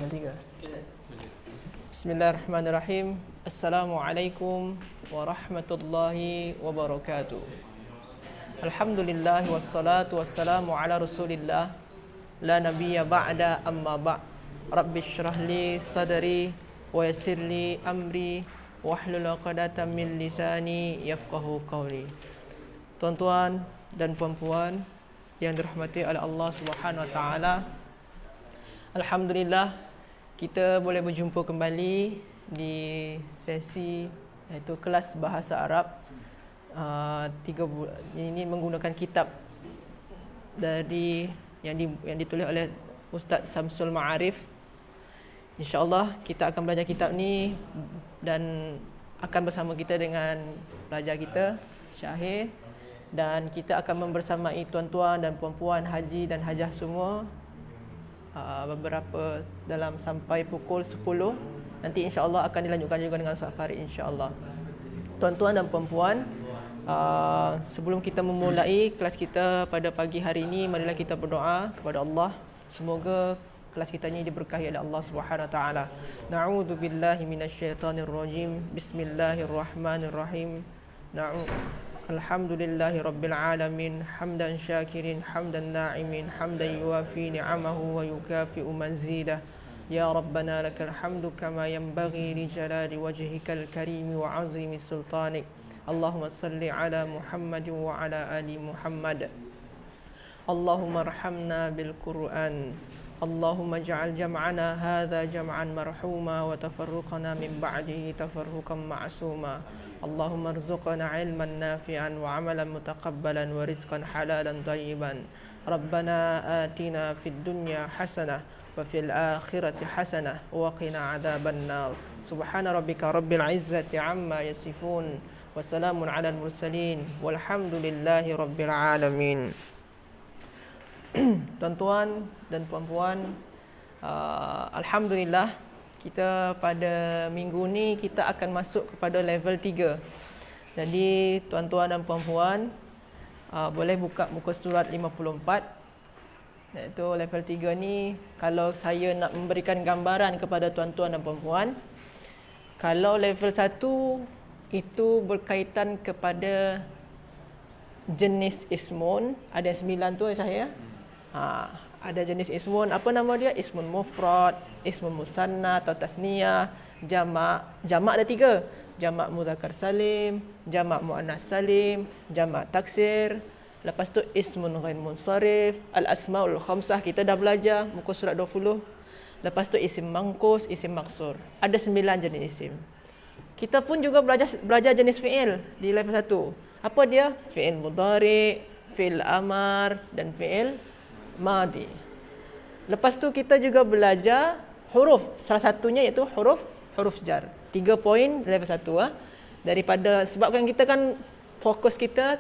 Level 3. Bismillahirrahmanirrahim. Assalamualaikum warahmatullahi wabarakatuh. Alhamdulillah wassalatu wassalamu ala Rasulillah. La nabiyya ba'da amma ba'. Rabbi shrah li sadri wa yassir li amri wahlul 'uqdatam min lisani yafqahu qawli. Tuan-tuan dan puan-puan yang dirahmati oleh Allah Subhanahu wa taala. Alhamdulillah kita boleh berjumpa kembali di sesi iaitu kelas bahasa Arab. Ini menggunakan kitab dari yang ditulis oleh Ustaz Samsul Ma'arif. InsyaAllah kita akan belajar kitab ni dan akan bersama kita dengan pelajar kita Syahir, dan kita akan membersamai tuan-tuan dan puan-puan haji dan hajah semua beberapa dalam sampai pukul 10. Nanti insya-Allah akan dilanjutkan juga dengan Ustaz Farid insya-Allah. Tuan-tuan dan puan-puan, sebelum kita memulai kelas kita pada pagi hari ini, marilah kita berdoa kepada Allah. Semoga kelas kita ini diberkahi oleh Allah Subhanahu wa taala. Na'udzubillahi minasyaitonir rajim. Bismillahirrahmanirrahim. Alhamdulillahi rabbil alamin, hamdan syakirin, hamdan na'imin, hamdan yuwafi ni'amahu wa yukafi'u mazidah. Ya Rabbana lakal hamdu kama yanbaghi li jalali wajhikal karim wa 'azimi sultanik. Allahumma salli ala Muhammad wa ala ali Muhammad. Allahumma arhamna bil Qur'an. Allahumma ij'al jam'ana hadha jam'an marhuma wa tafarruqana min ba'dihi tafarruqan ma'suma. Allahumma arzuqna ilman nafi'an wa amalan mutaqabbalan wa rizqan halalan tayyiban. Rabbana atina fid dunya hasanah wa fil akhirati hasanah wa qina adzaban nar. Subhana rabbika rabbil izzati amma yasifun wa salamun alal mursalin walhamdulillahi rabbil alamin. Tuan-tuan dan puan-puan, alhamdulillah kita pada minggu ni kita akan masuk kepada level 3. Jadi tuan-tuan dan puan-puan boleh buka muka surat 54. Iaitu level 3 ni, kalau saya nak memberikan gambaran kepada tuan-tuan dan puan-puan, kalau level 1 itu berkaitan kepada jenis ismun, ada 9 tu saya. Ada jenis ismun, apa nama dia? Ismun mufrad, ismun musanna atau tasniyah, jamak. Jamak ada 3. Jamak mudzakkar salim, jamak muannas salim, jamak taksir. Lepas tu ismun ghair munsharif, al-asmaul khamsah kita dah belajar muka surat 20. Lepas tu isim mangkus, isim maksur. Ada 9 jenis isim. Kita pun juga belajar jenis fi'il di level 1. Apa dia? Fi'il mudhari, fi'il amar dan fi'il madi. Lepas tu kita juga belajar huruf. Salah satunya iaitu huruf jar. 3 poin level 1 daripada, sebabkan kita kan fokus kita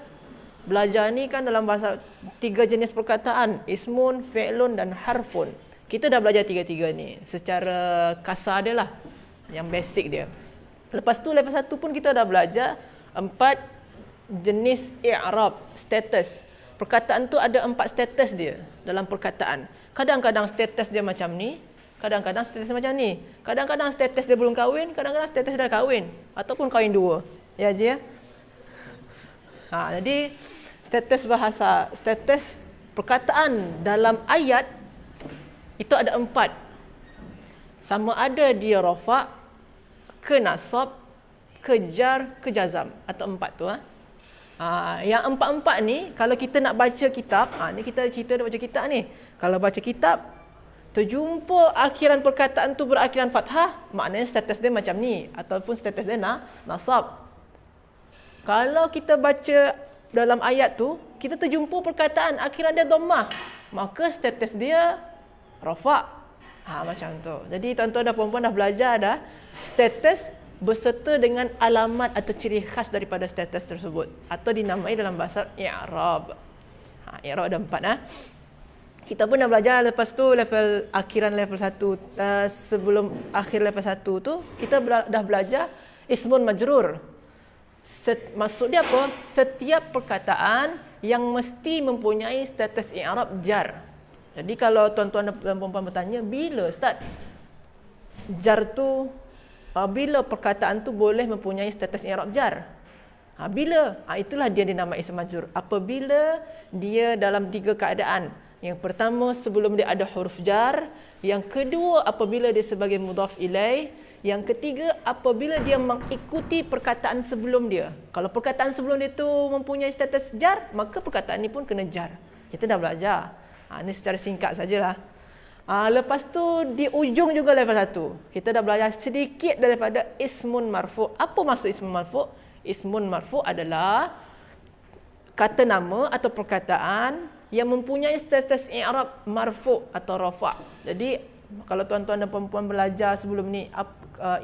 belajar ni kan dalam bahasa 3 jenis perkataan, ismun, fi'lun dan harfun. Kita dah belajar 3 ni secara kasar dia lah, yang basic dia. Lepas tu level 1 pun kita dah belajar 4 jenis i'rab, status. Perkataan tu ada 4 status dia dalam perkataan. Kadang-kadang status dia macam ni, kadang-kadang status dia macam ni. Kadang-kadang status dia belum kahwin, kadang-kadang status dia dah kahwin ataupun kahwin 2. Ya je ya. Jadi status perkataan dalam ayat itu ada 4. Sama ada dia rafa', ke nasab, ke jar, ke jazam, atau 4 tu. Yang 4 ni kalau kita nak baca kitab, ni kita cerita dia baca kitab ni. Kalau baca kitab terjumpa akhiran perkataan tu berakhiran fathah, maknanya status dia macam ni, ataupun status dia nasab. Kalau kita baca dalam ayat tu, kita terjumpa perkataan akhiran dia dhammah, maka status dia rafa'. Macam tu. Jadi tuan-tuan dan puan-puan dah belajar dah status berserta dengan alamat atau ciri khas daripada status tersebut, atau dinamai dalam bahasa i'rab. I'rab ada 4. Kita pun dah belajar lepas tu akhiran level 1. Sebelum akhir level 1 tu kita dah belajar ismun majrur. Maksud dia apa? Setiap perkataan yang mesti mempunyai status i'rab jar. Jadi kalau tuan-tuan dan puan-puan bertanya, bila Ustaz jar tu bila perkataan tu boleh mempunyai status i'rab jar. Bila? Itulah dia dinamai ism majrur. Apabila dia dalam 3 keadaan. Yang pertama sebelum dia ada huruf jar, yang kedua apabila dia sebagai mudhaf ilaih, yang ketiga apabila dia mengikuti perkataan sebelum dia. Kalau perkataan sebelum dia tu mempunyai status jar, maka perkataan ni pun kena jar. Kita dah belajar. Ini secara singkat sajalah. Lepas tu di ujung juga level 1. Kita dah belajar sedikit daripada ismun marfu'. Apa maksud ismun marfu'? Ismun marfu' adalah kata nama atau perkataan yang mempunyai status i'rab marfu' atau rafa'. Jadi kalau tuan-tuan dan puan-puan belajar sebelum ni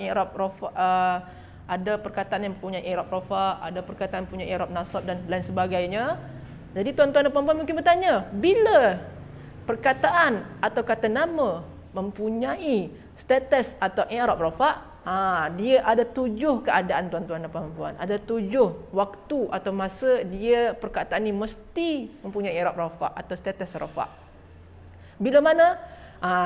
i'rab rafa', ada perkataan yang mempunyai i'rab rafa', ada perkataan yang mempunyai i'rab nasab dan lain sebagainya. Jadi tuan-tuan dan puan-puan mungkin bertanya, bila perkataan atau kata nama mempunyai status atau i'rab rafa', dia ada 7 keadaan tuan-tuan dan puan-puan. Ada 7 waktu atau masa dia perkataan ni mesti mempunyai i'rab rafa' atau status rafa'. Bila mana?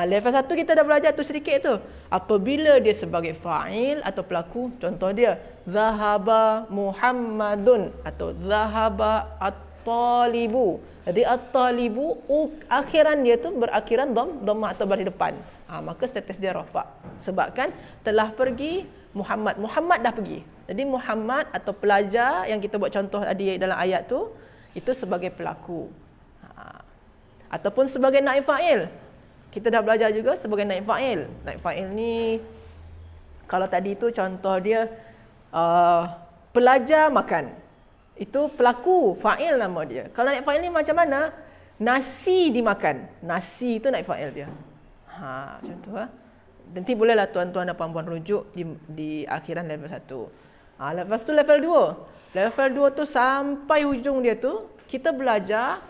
Level 1 kita dah belajar tu sedikit tu. Apabila dia sebagai fa'il atau pelaku, contoh dia zahaba Muhammadun atau zahaba at-talibu. Jadi at-talibu akhiran dia tu berakhiran dhammah atau baris depan. Maka status dia rafa'. Sebab kan telah pergi Muhammad. Muhammad dah pergi. Jadi Muhammad atau pelajar yang kita buat contoh tadi dalam ayat tu, itu sebagai pelaku. Ataupun sebagai naib fa'il. Kita dah belajar juga sebagai naib fa'il. Naib fa'il ni, kalau tadi tu contoh dia pelajar makan. Itu pelaku, fa'il nama dia. Kalau naib fa'il ni macam mana? Nasi dimakan. Nasi tu naib fa'il dia. Contoh nanti bolehlah tuan-tuan dan puan-puan rujuk di akhiran level 1. Lepas tu level 2. Level 2 tu sampai hujung dia tu kita belajar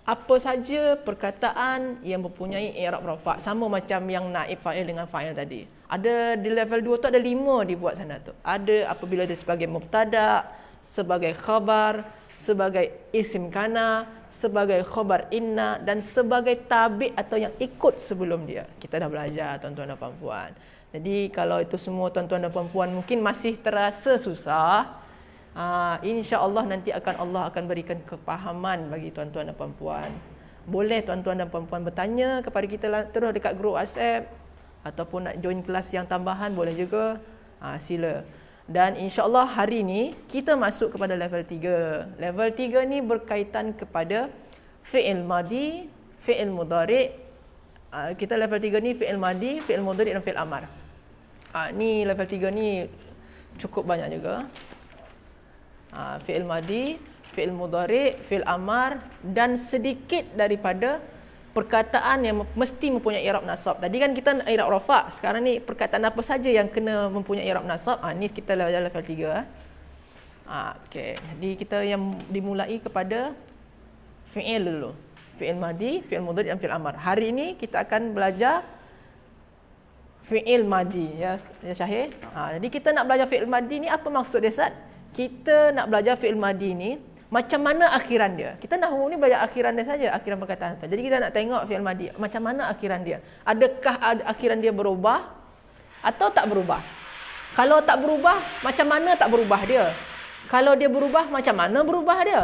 apa saja perkataan yang mempunyai i'rab rafa', sama macam yang naib fa'il dengan fa'il tadi. Ada di level 2 tu ada 5 dibuat sana tu. Ada apabila dia sebagai mubtada', sebagai khabar, sebagai isim kana, sebagai khabar inna dan sebagai tabi' atau yang ikut sebelum dia. Kita dah belajar tuan-tuan dan puan-puan. Jadi kalau itu semua tuan-tuan dan puan-puan mungkin masih terasa susah, insya-Allah nanti Allah akan berikan kepahaman bagi tuan-tuan dan puan-puan. Boleh tuan-tuan dan puan-puan bertanya kepada kita terus dekat grup WhatsApp ataupun nak join kelas yang tambahan boleh juga. Sila. Dan insya-Allah hari ni kita masuk kepada level 3. Level 3 ni berkaitan kepada fi'il madi, fi'il mudhari'. Kita level 3 ni fi'il madi, fi'il mudhari' dan fi'il amar. Ni level 3 ni cukup banyak juga. Fi'il madi, fi'il mudhari', fi'il amar dan sedikit daripada perkataan yang mesti mempunyai i'rab nasab. Tadi kan kita i'rab rafa', sekarang ni perkataan apa saja yang kena mempunyai i'rab nasab. Ni kita level 3. Okey. Jadi kita yang dimulai kepada fi'il dulu. Fi'il madi, fi'il mudhari' dan fi'il amar. Hari ini kita akan belajar fi'il madi ya Syahir. Jadi kita nak belajar fi'il madi ni apa maksud dia Ustaz? Kita nak belajar fi'il madi ni macam mana akhiran dia. Kita nahwu ni belajar akhiran dia saja, akhiran perkataan. Jadi kita nak tengok fi'il madi, macam mana akhiran dia. Adakah akhiran dia berubah atau tak berubah? Kalau tak berubah, macam mana tak berubah dia? Kalau dia berubah, macam mana berubah dia?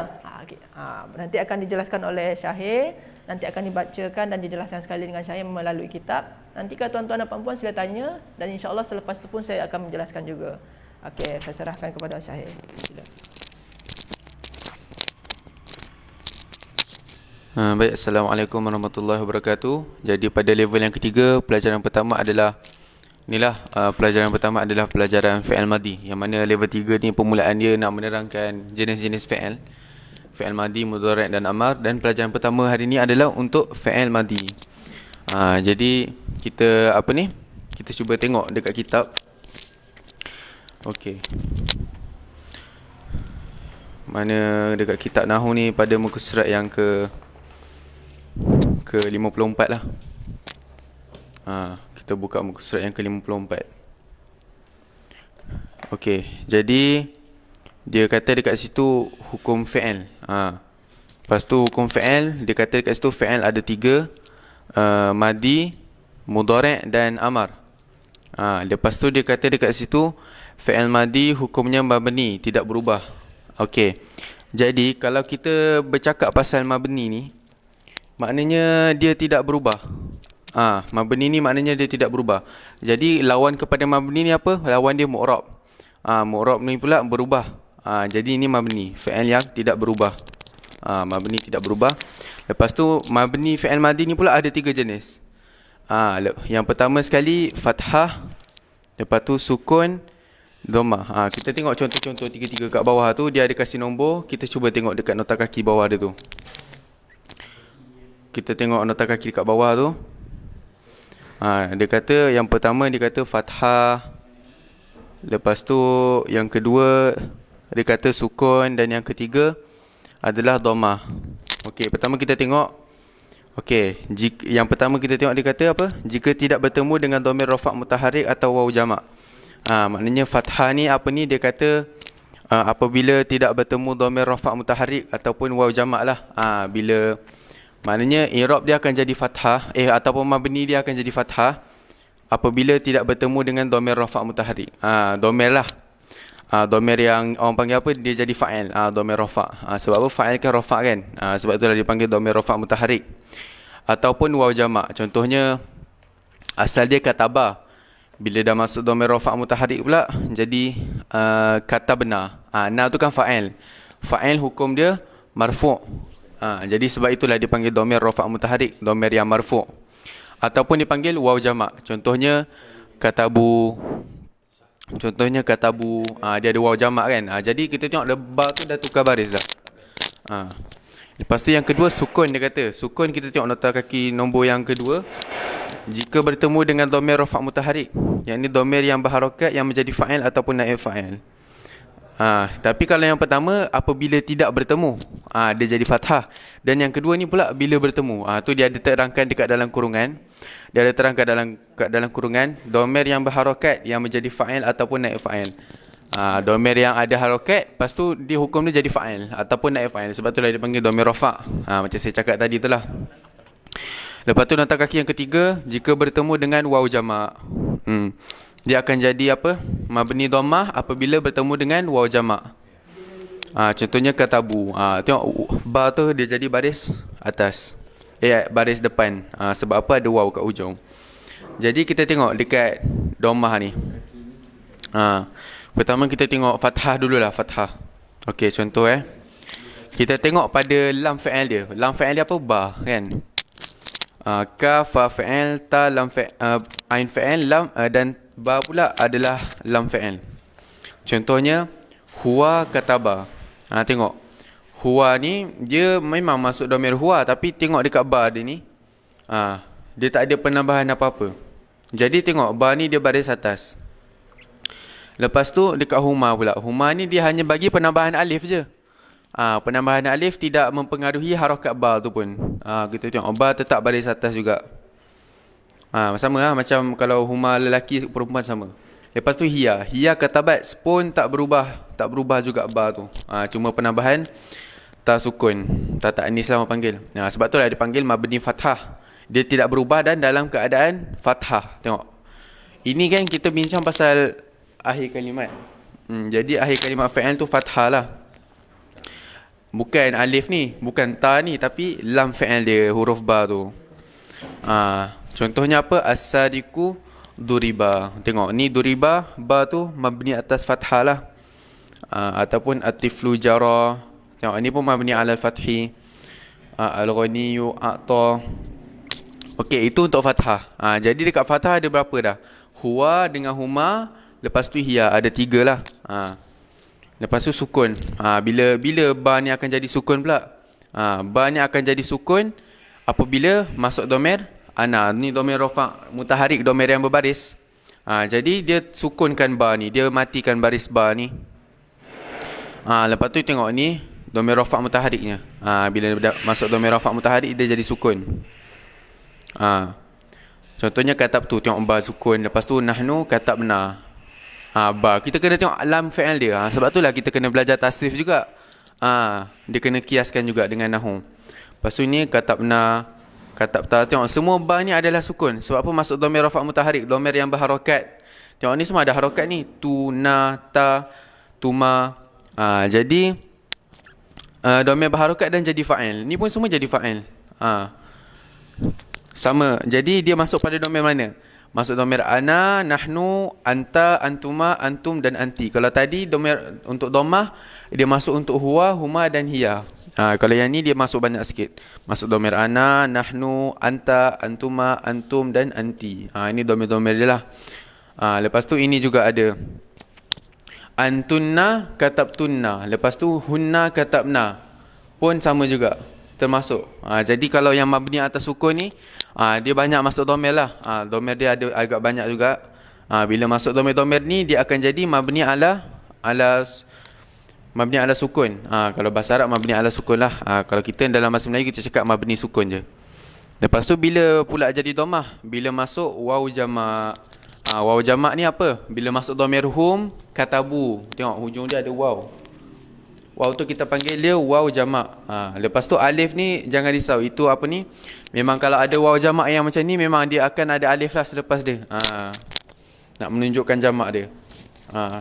Nanti akan dijelaskan oleh Syahir, nanti akan dibacakan dan dijelaskan sekali dengan Syahir melalui kitab. Nanti kalau tuan-tuan dan puan-puan sila tanya dan insya-Allah selepas itu pun saya akan menjelaskan juga. Okey, saya serahkan kepada Syahir. Sila. Baik, Assalamualaikum warahmatullahi wabarakatuh. Jadi pada level yang ketiga, pelajaran pertama adalah pelajaran fi'il madi. Yang mana level 3 ni permulaan dia nak menerangkan jenis-jenis fi'il madi, mudhari' dan amar. Dan pelajaran pertama hari ni adalah untuk fi'il madi. Jadi kita kita cuba tengok dekat kitab. Okey. Mana dekat kitab Nahwu ni pada muka surat yang ke 54 lah. Kita buka muka surat yang ke 54. Okey, jadi dia kata dekat situ hukum fi'il. Lepas tu hukum fi'il, dia kata dekat situ fi'il ada 3, madi, mudhari' dan amar. Lepas tu dia kata dekat situ fi'il madi hukumnya mabni, tidak berubah. Okey. Jadi kalau kita bercakap pasal mabni ni, maknanya dia tidak berubah. Mabni ni maknanya dia tidak berubah. Jadi lawan kepada mabni ni apa? Lawan dia mu'rab. Mu'rab ni pula berubah. Jadi ini mabni, fi'il yang tidak berubah. Mabni tidak berubah. Lepas tu mabni fi'il madi ni pula ada 3 jenis. Yang pertama sekali fathah, lepas tu sukun, dhammah. Kita tengok contoh-contoh 3-3 kat bawah tu, dia ada kasih nombor. Kita cuba tengok dekat nota kaki bawah dia tu. Kita tengok nota kaki dekat bawah tu. Dia kata yang pertama dia kata fathah, lepas tu yang kedua dia kata sukun, dan yang ketiga adalah dhammah. Okey, pertama kita tengok. Okey, yang pertama kita tengok dia kata apa? Jika tidak bertemu dengan dhamir rafa' mutaharrik atau waw jamak. Maknanya fathah ni apa ni? Dia kata apabila tidak bertemu dhamir rafa' mutaharrik ataupun waw jamak lah. Bila maknanya i'rab dia akan jadi fathah, ataupun mabni dia akan jadi fathah apabila tidak bertemu dengan dhamir rafa' mutaharrik. Dhamir lah. Dhamir yang orang panggil apa? Dia jadi fa'il. Dhamir rafa'. Sebab apa? Fa'il kan rafa' kan? Sebab itulah dipanggil dhamir rafa' mutaharrik. Ataupun waw jamak. Contohnya asal dia katabah. Bila dah masuk dhamir rafa' mutaharrik pula jadi kata benar. Na tu kan fa'il. Fa'il hukum dia marfu'. Jadi sebab itulah dipanggil dhamir rafa' mutaharrik, dhamir yang marfu'. Ataupun dipanggil waw jamak. Contohnya katabu. Dia ada waw jamak kan. Jadi kita tengok ba tu dah tukar baris dah. Lepas tu yang kedua sukun, dia kata. Sukun kita tengok nota kaki nombor yang kedua. Jika bertemu dengan dhamir rafa' mutaharrik, yang ni dhamir yang berharakat yang menjadi fa'il ataupun naib fa'il. Tapi kalau yang pertama apabila tidak bertemu, dia jadi fathah. Dan yang kedua ni pula bila bertemu, tu dia ada terangkan dekat dalam kurungan. Dia ada terangkan dalam kurungan dhamir yang berharakat yang menjadi fa'il ataupun naib fa'il. Dhamir yang ada harakat, lepas tu dia hukum dia jadi fa'il ataupun naib fa'il. Sebab itulah dia panggil dhamir rafa'. Macam saya cakap tadi itulah. Lepas tu nota kaki yang ketiga, jika bertemu dengan waw jamak, dia akan jadi apa? Mabni dhammah apabila bertemu dengan waw jamak. Contohnya katabu. Tengok ba tu dia jadi baris atas. Baris depan. Sebab apa? Ada waw kat ujung. Jadi kita tengok dekat dhammah ni. Pertama kita tengok fathah dululah, fathah. Okey, contoh kita tengok pada lam fa'il dia. Lam fa'il dia apa? Ba kan? Kaf, fa fa'il, ta lam fa'il, ain fa'il, lam dan ba pula adalah lam fa'il. Contohnya huwa kataba. Tengok. Huwa ni dia memang masuk dhamir huwa, tapi tengok dekat ba dia ni. Dia tak ada penambahan apa-apa. Jadi tengok ba ni dia baris atas. Lepas tu dekat huma pula. Huma ni dia hanya bagi penambahan alif je. Penambahan alif tidak mempengaruhi harakat ba tu pun. Kita tengok ba tetap baris atas juga. Sama lah macam kalau huma lelaki perempuan sama. Lepas tu hiya. Hiya katabat pun tak berubah juga ba tu. Cuma penambahan ta sukun. Ta ta'nis lah orang panggil. Sebab tu lah dia panggil mabni fathah. Dia tidak berubah dan dalam keadaan fathah. Tengok. Ini kan kita bincang pasal akhir kalimat. Jadi akhir kalimat fa'il tu fathah lah. Bukan alif ni, bukan ta ni, tapi lam fa'il dia, huruf ba tu. Contohnya apa? As-sadiqu duriba. Tengok ni duriba, ba tu mabni atas fathah lah. Ataupun at-tiflu jara. Tengok ni pun mabni ala al-fathi. Al-ghaniyu a'ta. Okey, itu untuk fathah. Jadi dekat fathah ada berapa dah? Huwa dengan huma, lepas tu hiya, ada 3 lah. Lepas tu sukun. Bila ba ni akan jadi sukun pula? Ba ni akan jadi sukun apabila masuk dhamir ana. Ni dhamir rafa' mutaharrik, dhamir yang berbaris. Jadi dia sukunkan ba ni, dia matikan baris ba ni. Lepas tu tengok ni dhamir rafa' mutaharriknya. Bila masuk dhamir rafa' mutaharrik dia jadi sukun. Contohnya katab tu, tengok ba sukun. Lepas tu nahnu katabna. Ba kita kena tengok lam fa'il dia. Sebab itulah kita kena belajar tasrif juga. Dia kena kiaskan juga dengan nahu. Lepas tu ni katabna, katabta. Tengok semua ba ni adalah sukun. Sebab apa? Masuk dhamir rafa' mutaharrik, dhamir yang berharakat. Tengok ni semua ada harokat ni. Tu, na, ta, tuma. Jadi domair berharokat dan jadi fa'il. Ni pun semua jadi fa'il. Sama. Jadi dia masuk pada domair mana? Masuk domair ana, nahnu, anta, antuma, antum dan anti. Kalau tadi domair untuk domah, dia masuk untuk huwa, huma dan hiya. Kalau yang ni dia masuk banyak sikit. Masuk domair ana, nahnu, anta, antuma, antum dan anti. Ini domair-domair dia lah. Lepas tu ini juga ada antunna, katabtunna. Lepas tu hunna, katabna. Pun sama juga, termasuk. Jadi kalau yang mabni atas sukun ni, dia banyak masuk domair lah. Domair dia ada agak banyak juga. Bila masuk domair-domair ni, dia akan jadi mabni ala sukun. Kalau bahasa Arab mabni ala sukun lah. Kalau kita dalam bahasa Melayu kita cakap mabni sukun je. Lepas tu bila pula jadi domah? Bila masuk waw jamak. Waw jamak ni apa? Bila masuk domair hum, katabu. Tengok hujung dia ada waw. Waw tu kita panggil dia waw jamak. Lepas tu alif ni jangan risau. Itu apa ni? Memang kalau ada waw jamak yang macam ni, memang dia akan ada alif lah selepas dia. Nak menunjukkan jamak dia.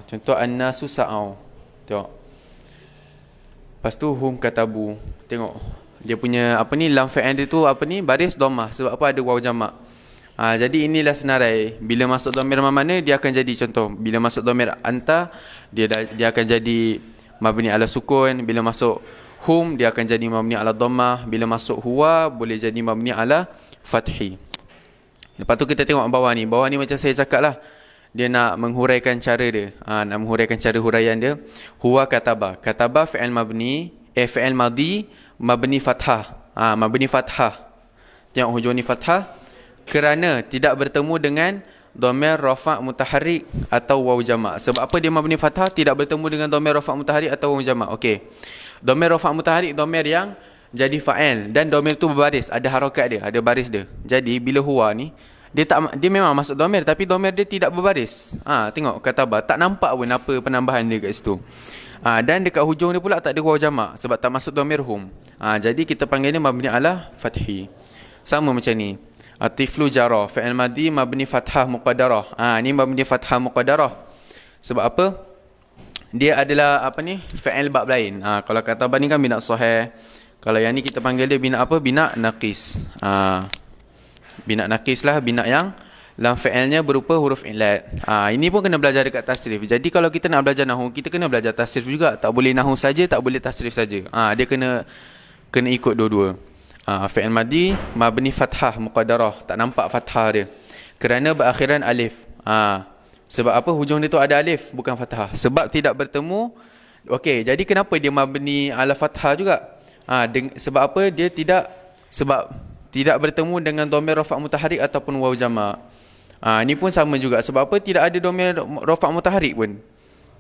Contoh an-nasu sa'au. Tengok. Lepas tu hum katabu. Tengok. Dia punya apa ni, lam fa'il dia tu apa ni, baris dhammah. Sebab apa? Ada waw jamak. Jadi inilah senarai. Bila masuk dhamir mana, dia akan jadi contoh. Bila masuk dhamir anta, dia akan jadi mabni ala sukun. Bila masuk hum, dia akan jadi mabni ala dhammah. Bila masuk huwa, boleh jadi mabni ala fathi. Lepas tu kita tengok bawah ni. Bawah ni macam saya cakap lah, dia nak menghuraikan cara dia. Nak menghuraikan cara huraian dia. Huwa kataba. Kataba fi'il mabni, fi'il madi mabni fathah. Mabni fathah. Tengok hujung ni fathah. Kerana tidak bertemu dengan dhamir rafa' mutaharrik atau waw jamak. Sebab apa dia mabni fathah? Tidak bertemu dengan dhamir rafa' mutaharrik atau waw jamak. Okey. Dhamir rafa' mutaharrik dhamir yang jadi fa'il dan dhamir tu berbaris, ada harakat dia, ada baris dia. Jadi bila huwa ni, dia memang masuk dhamir tapi dhamir dia tidak berbaris. Tengok kataba, tak nampak pun apa penambahan dia kat situ. Dan dekat hujung dia pula tak ada waw jamak sebab tak masuk dhamir hum. Jadi kita panggil dia mabni ala fathi. Sama macam ni. Atiflu jarah, fi'il madi mabni fathah muqaddarah. Ni mabni fathah muqaddarah. Sebab apa? Dia adalah apa ni? Fi'il bab lain. Kalau kata ni kan bina sahih. Kalau yang ni kita panggil dia bina apa? Bina naqis. Bina naqis lah, bina yang lam fi'ilnya berupa huruf illat. Ini pun kena belajar dekat tasrif. Jadi kalau kita nak belajar nahwu, kita kena belajar tasrif juga. Tak boleh nahwu saja, tak boleh tasrif saja. Dia kena ikut dua-dua. Fi'il madi mabni fathah muqaddarah, tak nampak fathah dia kerana berakhiran alif. Sebab apa hujung dia tu ada alif bukan fathah? Sebab tidak bertemu. Okey, jadi kenapa dia mabni ala fathah juga? Sebab apa? Dia tidak bertemu dengan dhamir rafa' mutaharrik ataupun waw jamak. Ni pun sama juga. Sebab apa? Tidak ada dhamir rafa' mutaharrik pun.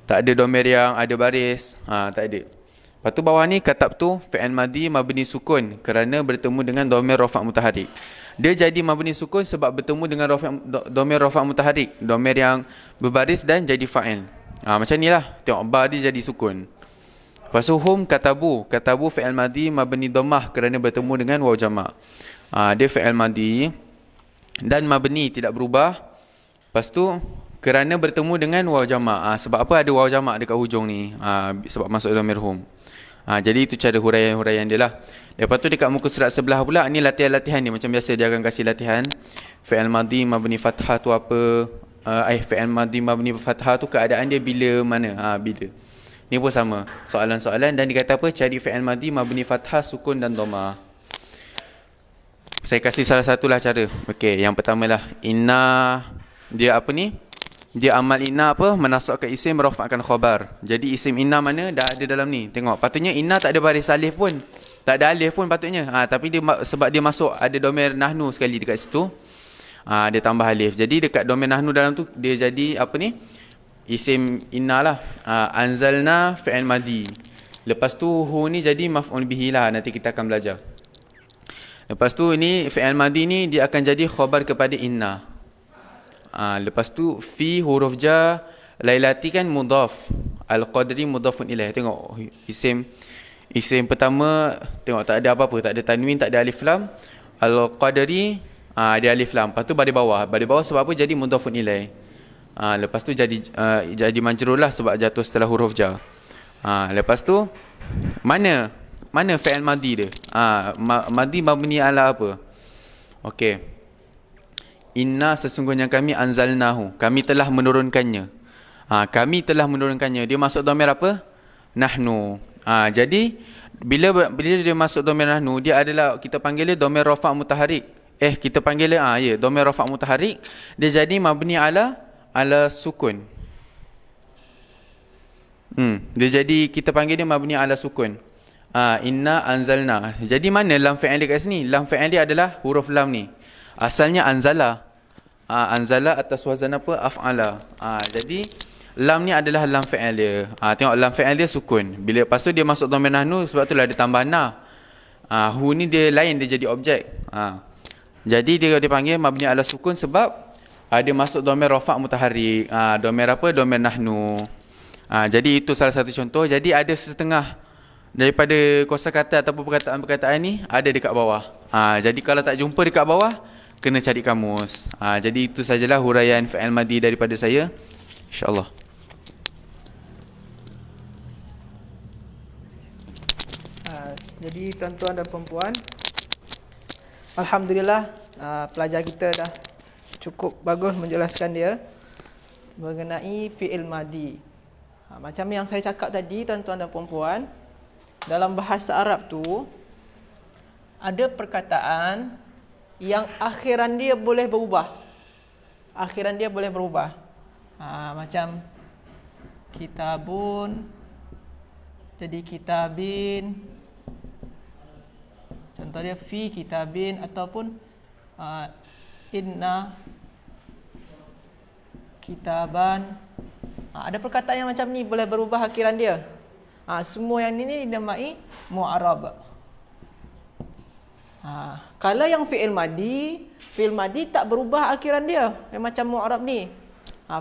Tak ada dhamir yang ada baris. Tak ada. Lepas tu bawah ni katabtu fi'il madi mabni sukun kerana bertemu dengan dhamir rafa' mutaharrik. Dia jadi mabni sukun sebab bertemu dengan dhamir rafa' mutaharrik, dhamir yang berbaris dan jadi fa'il. Macam ni lah. Tengok ba dia jadi sukun. Lepas tu hum katabu fi'il madi mabni dhammah kerana bertemu dengan waw jamak. Dia fi'il madi dan mabni tidak berubah. Lepas tu kerana bertemu dengan waw jamak. Sebab apa ada waw jamak dekat hujung ni? Sebab masuk dhamir hum. Jadi itu cara huraian dia lah. Lepas tu dekat muka surat sebelah pula, ni latihan-latihan ni. Macam biasa dia akan kasih latihan. Fi'il madi mabni fathah tu apa? Fi'il madi mabni fathah tu keadaan dia bila mana? Bila. Ni pun sama. Soalan-soalan dan dikata apa? Cari fi'il madi mabni fathah, sukun dan dhammah. Saya kasih salah satulah cara. Okey, yang pertama lah. Inna, dia apa ni? Dia amal inna apa? Menasabkan isim, merafa'kan khabar. Jadi isim inna mana? Dah ada dalam ni. Tengok, patutnya inna tak ada baris alif pun. Tak ada alif pun patutnya. Tapi dia sebab dia masuk ada dhamir nahnu sekali dekat situ. Dia tambah alif. Jadi dekat dhamir nahnu dalam tu dia jadi apa ni? Isim inna lah. Anzalna fi'il madi. Lepas tu hu ni jadi maf'ul bihi lah. Nanti kita akan belajar. Lepas tu ni fi'il madi ni dia akan jadi khabar kepada inna. Lepas tu fi huruf jar, lailati kan mudhaf, al-qadri mudhafun ilaih. Tengok isim pertama, tengok tak ada apa-apa, tak ada tanwin, tak ada alif lam. Al-qadri ada alif lam. Lepas tu balik bawah sebab apa? Jadi mudhafun ilaih. Lepas tu jadi majrur lah sebab jatuh setelah huruf jar. Lepas tu mana fi'il madi dia? Madi mabni ala apa? Okey. Inna sesungguhnya kami anzalnahu. Kami telah menurunkannya. Kami telah menurunkannya. Dia masuk dhamir apa? Nahnu. Jadi bila dia masuk dhamir nahnu, dia adalah kita panggil dia dhamir rafa' mutaharrik. Kita panggil dia dhamir rafa' mutaharrik. Dia jadi mabni ala sukun. Dia jadi kita panggil dia mabni ala sukun. Inna anzalna. Jadi mana lam fi'il dia kat sini? Lam fi'il dia adalah huruf lam ni. Asalnya anzala. Anzala atas wazan apa? Af'ala. Jadi lam ni adalah lam fi'il dia. Tengok lam fi'il dia sukun. Bila lepas tu dia masuk dhamir nahnu, sebab itulah dia tambah na. Hu ni dia lain, dia jadi objek. Jadi dia dipanggil mabni ala sukun sebab dia masuk dhamir rafa' mutaharrik. Dhamir apa? Dhamir nahnu. Jadi itu salah satu contoh. Jadi ada setengah daripada kosakata ataupun perkataan-perkataan ni ada dekat bawah. Jadi kalau tak jumpa dekat bawah, kena cari kamus. Jadi itu sajalah huraian fi'il madi daripada saya, insya-Allah. Jadi tuan-tuan dan puan-puan, alhamdulillah pelajar kita dah cukup bagus menjelaskan dia mengenai fi'il madi. Macam yang saya cakap tadi, tuan-tuan dan puan-puan, dalam bahasa Arab tu ada perkataan yang akhiran dia boleh berubah. Akhiran dia boleh berubah. Macam kitabun jadi kitabin. Contoh dia fi kitabin ataupun inna kitaban. Ada perkataan yang macam ni boleh berubah akhiran dia. Semua yang ni dinamai mu'arab. Kalau yang fi'il madi tak berubah akhiran dia, yang macam mu'arab ni.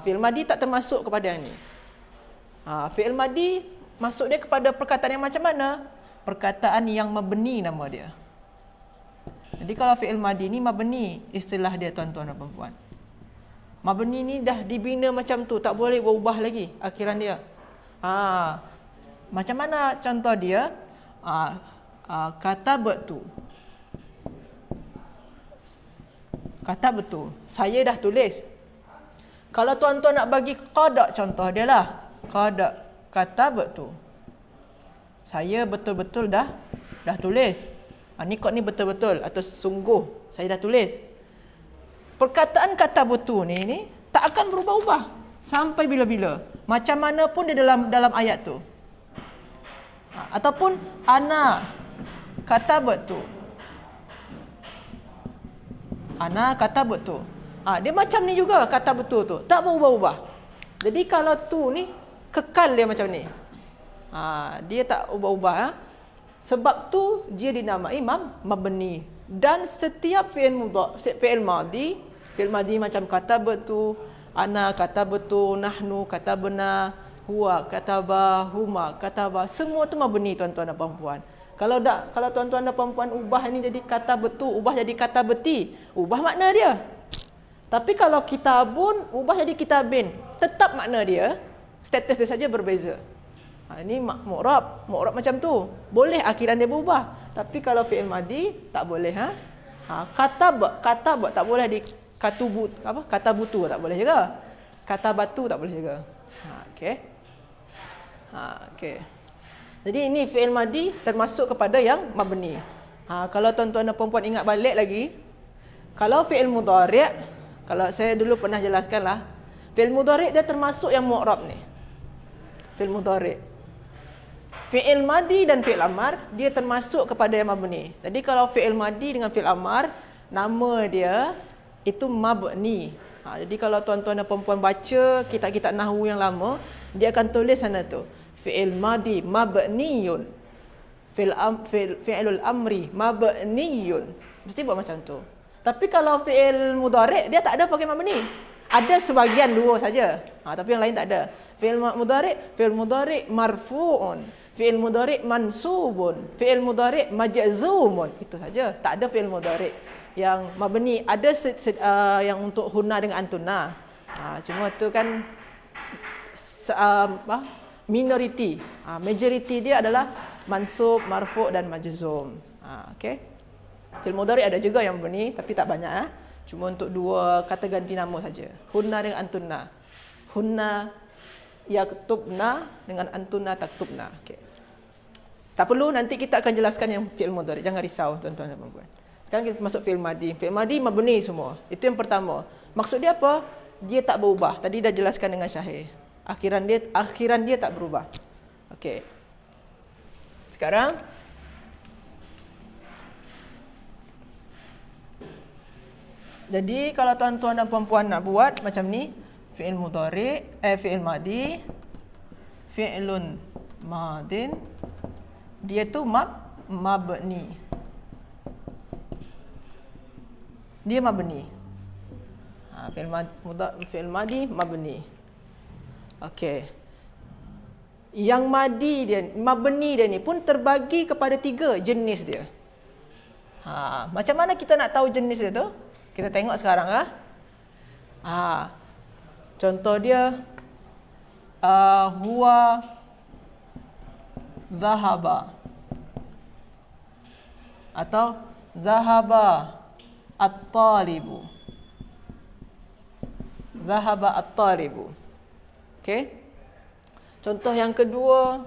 Fi'il madi tak termasuk kepada yang ni. Fi'il madi masuk dia kepada perkataan yang macam mana? Perkataan yang mabni nama dia. Jadi kalau fi'il madi ni mabni, istilah dia tuan-tuan dan puan-puan. Mabni ni dah dibina macam tu, tak boleh berubah lagi akhiran dia. Macam mana contoh dia? Kata betul. Kata betul. Saya dah tulis. Kalau tuan-tuan nak bagi qada, contoh dia lah. Qada. Kata betul. Saya betul-betul dah tulis. Ni kod ni betul-betul atau sungguh saya dah tulis. Perkataan kata betul ni tak akan berubah-ubah sampai bila-bila. Macam mana pun dia dalam ayat tu. Ataupun ana kata betul. Ana kata betul. Dia macam ni juga kata betul tu. Tak berubah-ubah. Jadi kalau tu ni kekal dia macam ni. Dia tak ubah-ubah. Sebab tu dia dinamai mabni. Dan setiap fi'il madi macam kata betul, ana kata betul, nahnu kata benar, huwa kataba, huma kataba, semua tu mabni tuan-tuan dan puan-puan. Kalau tuan-tuan dan puan-puan ubah ini jadi kata betul, ubah jadi kata beti, ubah makna dia. Tapi kalau kitabun ubah jadi kitabin, tetap makna dia, status dia saja berbeza. Ini mu'rab macam tu. Boleh akhiran dia berubah. Tapi kalau fi'il madi tak boleh. Katab tak boleh di kata butu tak boleh juga. Kata batu tak boleh juga. Okey. Okey. Jadi ini fi'il madi termasuk kepada yang mabni. Kalau tuan-tuan dan puan-puan ingat balik lagi, kalau fi'il mudhari', kalau saya dulu pernah jelaskanlah, fi'il mudhari' dia termasuk yang mu'rab ni. Fi'il mudhari'. Fi'il madi dan fi'il amar dia termasuk kepada yang mabni. Jadi kalau fi'il madi dengan fi'il amar, nama dia itu mabni. Jadi kalau tuan-tuan dan puan-puan baca kitab-kitab nahwu yang lama, dia akan tulis sana tu. Fi'il madi mabniyun. Fi'ilul amri mabniyun. Mesti buat macam tu. Tapi kalau fi'il mudhari' dia tak ada pakai mabni. Ada sebahagian dua saja. Tapi yang lain tak ada. Fi'il mudhari' marfu'un. Fi'il mudhari' mansubun, fi'il mudhari' majzumun. Itu saja. Tak ada fi'il mudhari' yang mabni. Ada yang untuk hunna dengan antuna. Cuma tu kan minoriti. Majoriti dia adalah mansub, marfu' dan majzum. Okey. Fi'il mudhari' ada juga yang mabni tapi tak banyak. Cuma untuk dua kata ganti nama saja. Hunna dengan antunna. Hunna yaktubna dengan antunna taktubna. Okey. Tak perlu, nanti kita akan jelaskan yang fi'il mudhari'. Jangan risau tuan-tuan dan puan-puan. Sekarang kita masuk fi'il madi. Fi'il madi mabni semua. Itu yang pertama. Maksud dia apa? Dia tak berubah. Tadi dah jelaskan dengan Syahir. Akhiran dia tak berubah. Okey. Sekarang jadi kalau tuan-tuan dan puan-puan nak buat macam ni, fi'il mudhari', fi'il madi, fi'lun madin, dia tu mabni. Dia mabni. Fi'il madi mabni. Okey. Yang mabni dia ni pun terbagi kepada 3 jenis dia. Macam mana kita nak tahu jenis dia tu? Kita tengok sekarang contoh dia huwa zahaba atau zahaba at-talibu. Zahaba at-talibu. Okey. Contoh yang kedua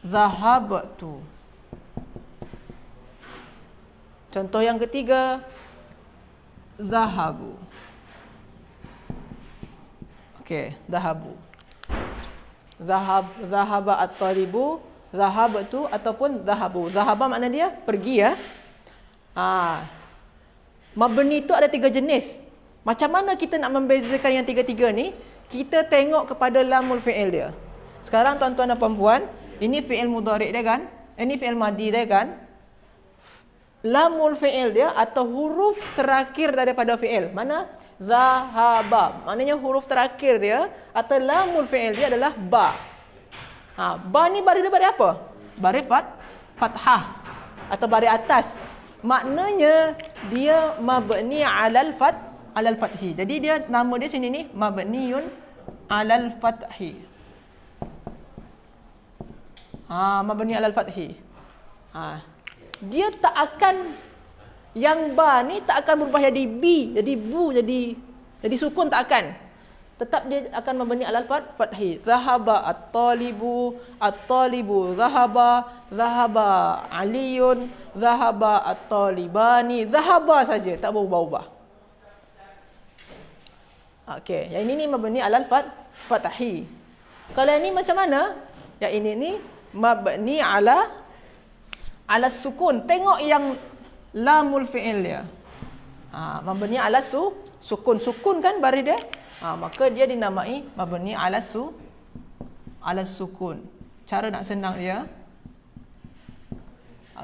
zahabtu. Contoh yang ketiga, zahabu. Okey, zahabu. Zahaba at-talibu, zahabtu ataupun zahabu. Zahaba makna dia pergi ya. Mabni tu ada 3 jenis. Macam mana kita nak membezakan yang 3-3 ni? Kita tengok kepada lamul fi'il dia. Sekarang tuan-tuan dan puan-puan, ini fi'il mudhari' dia kan? Ini fi'il madi dia kan? Lamul fi'il dia atau huruf terakhir daripada fi'il. Mana? Zahaba. Maknanya huruf terakhir dia atau lamul fi'il dia adalah ba. Ba ni baris dia baris apa? Baris fathah atau baris atas. Maknanya dia mabni alal fathi. Jadi dia nama dia sini ni mabniun alal fathi. Mabni alal fathi. Dia tak akan, yang ba ni tak akan berubah jadi bi, jadi bu, jadi sukun, tak akan. Tetap dia akan mabni alal fathi. Zahaba at-talibu, zahaba aliyun, zahaba at-talibani, zahaba saja, tak berubah-ubah. Okey, yang ini ni mabni alal fathi. Kalau yang ini macam mana? Yang ini ni mabni ala sukun. Tengok yang lamul fi'il dia. Mabni ala sukun. Sukun kan baris dia? Maka dia dinamai mabni ala sukun. Cara nak senang dia.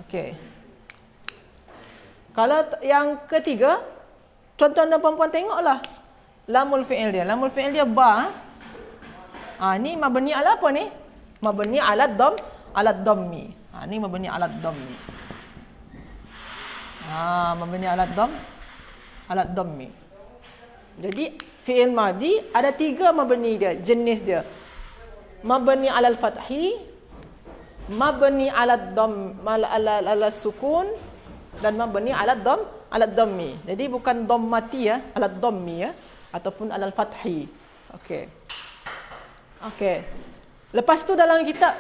Okey. Kalau yang ketiga, tuan-tuan dan puan-puan tengoklah lamul fi'il dia. Lamul fi'il dia ba. Ni mabni ala apa ni? Mabni ala dhammi. Ni mabni ala dhammi. Mabni ala dhammi. Jadi fi'il madi ada 3 mabni dia, jenis dia. Mabni alal fathi, mabni ala dhamm, ala sukun, dan mabni ala dhammi. Jadi bukan dhammati ya, ala dhammi ya, ataupun alal fathi. Okey. Lepas tu dalam kitab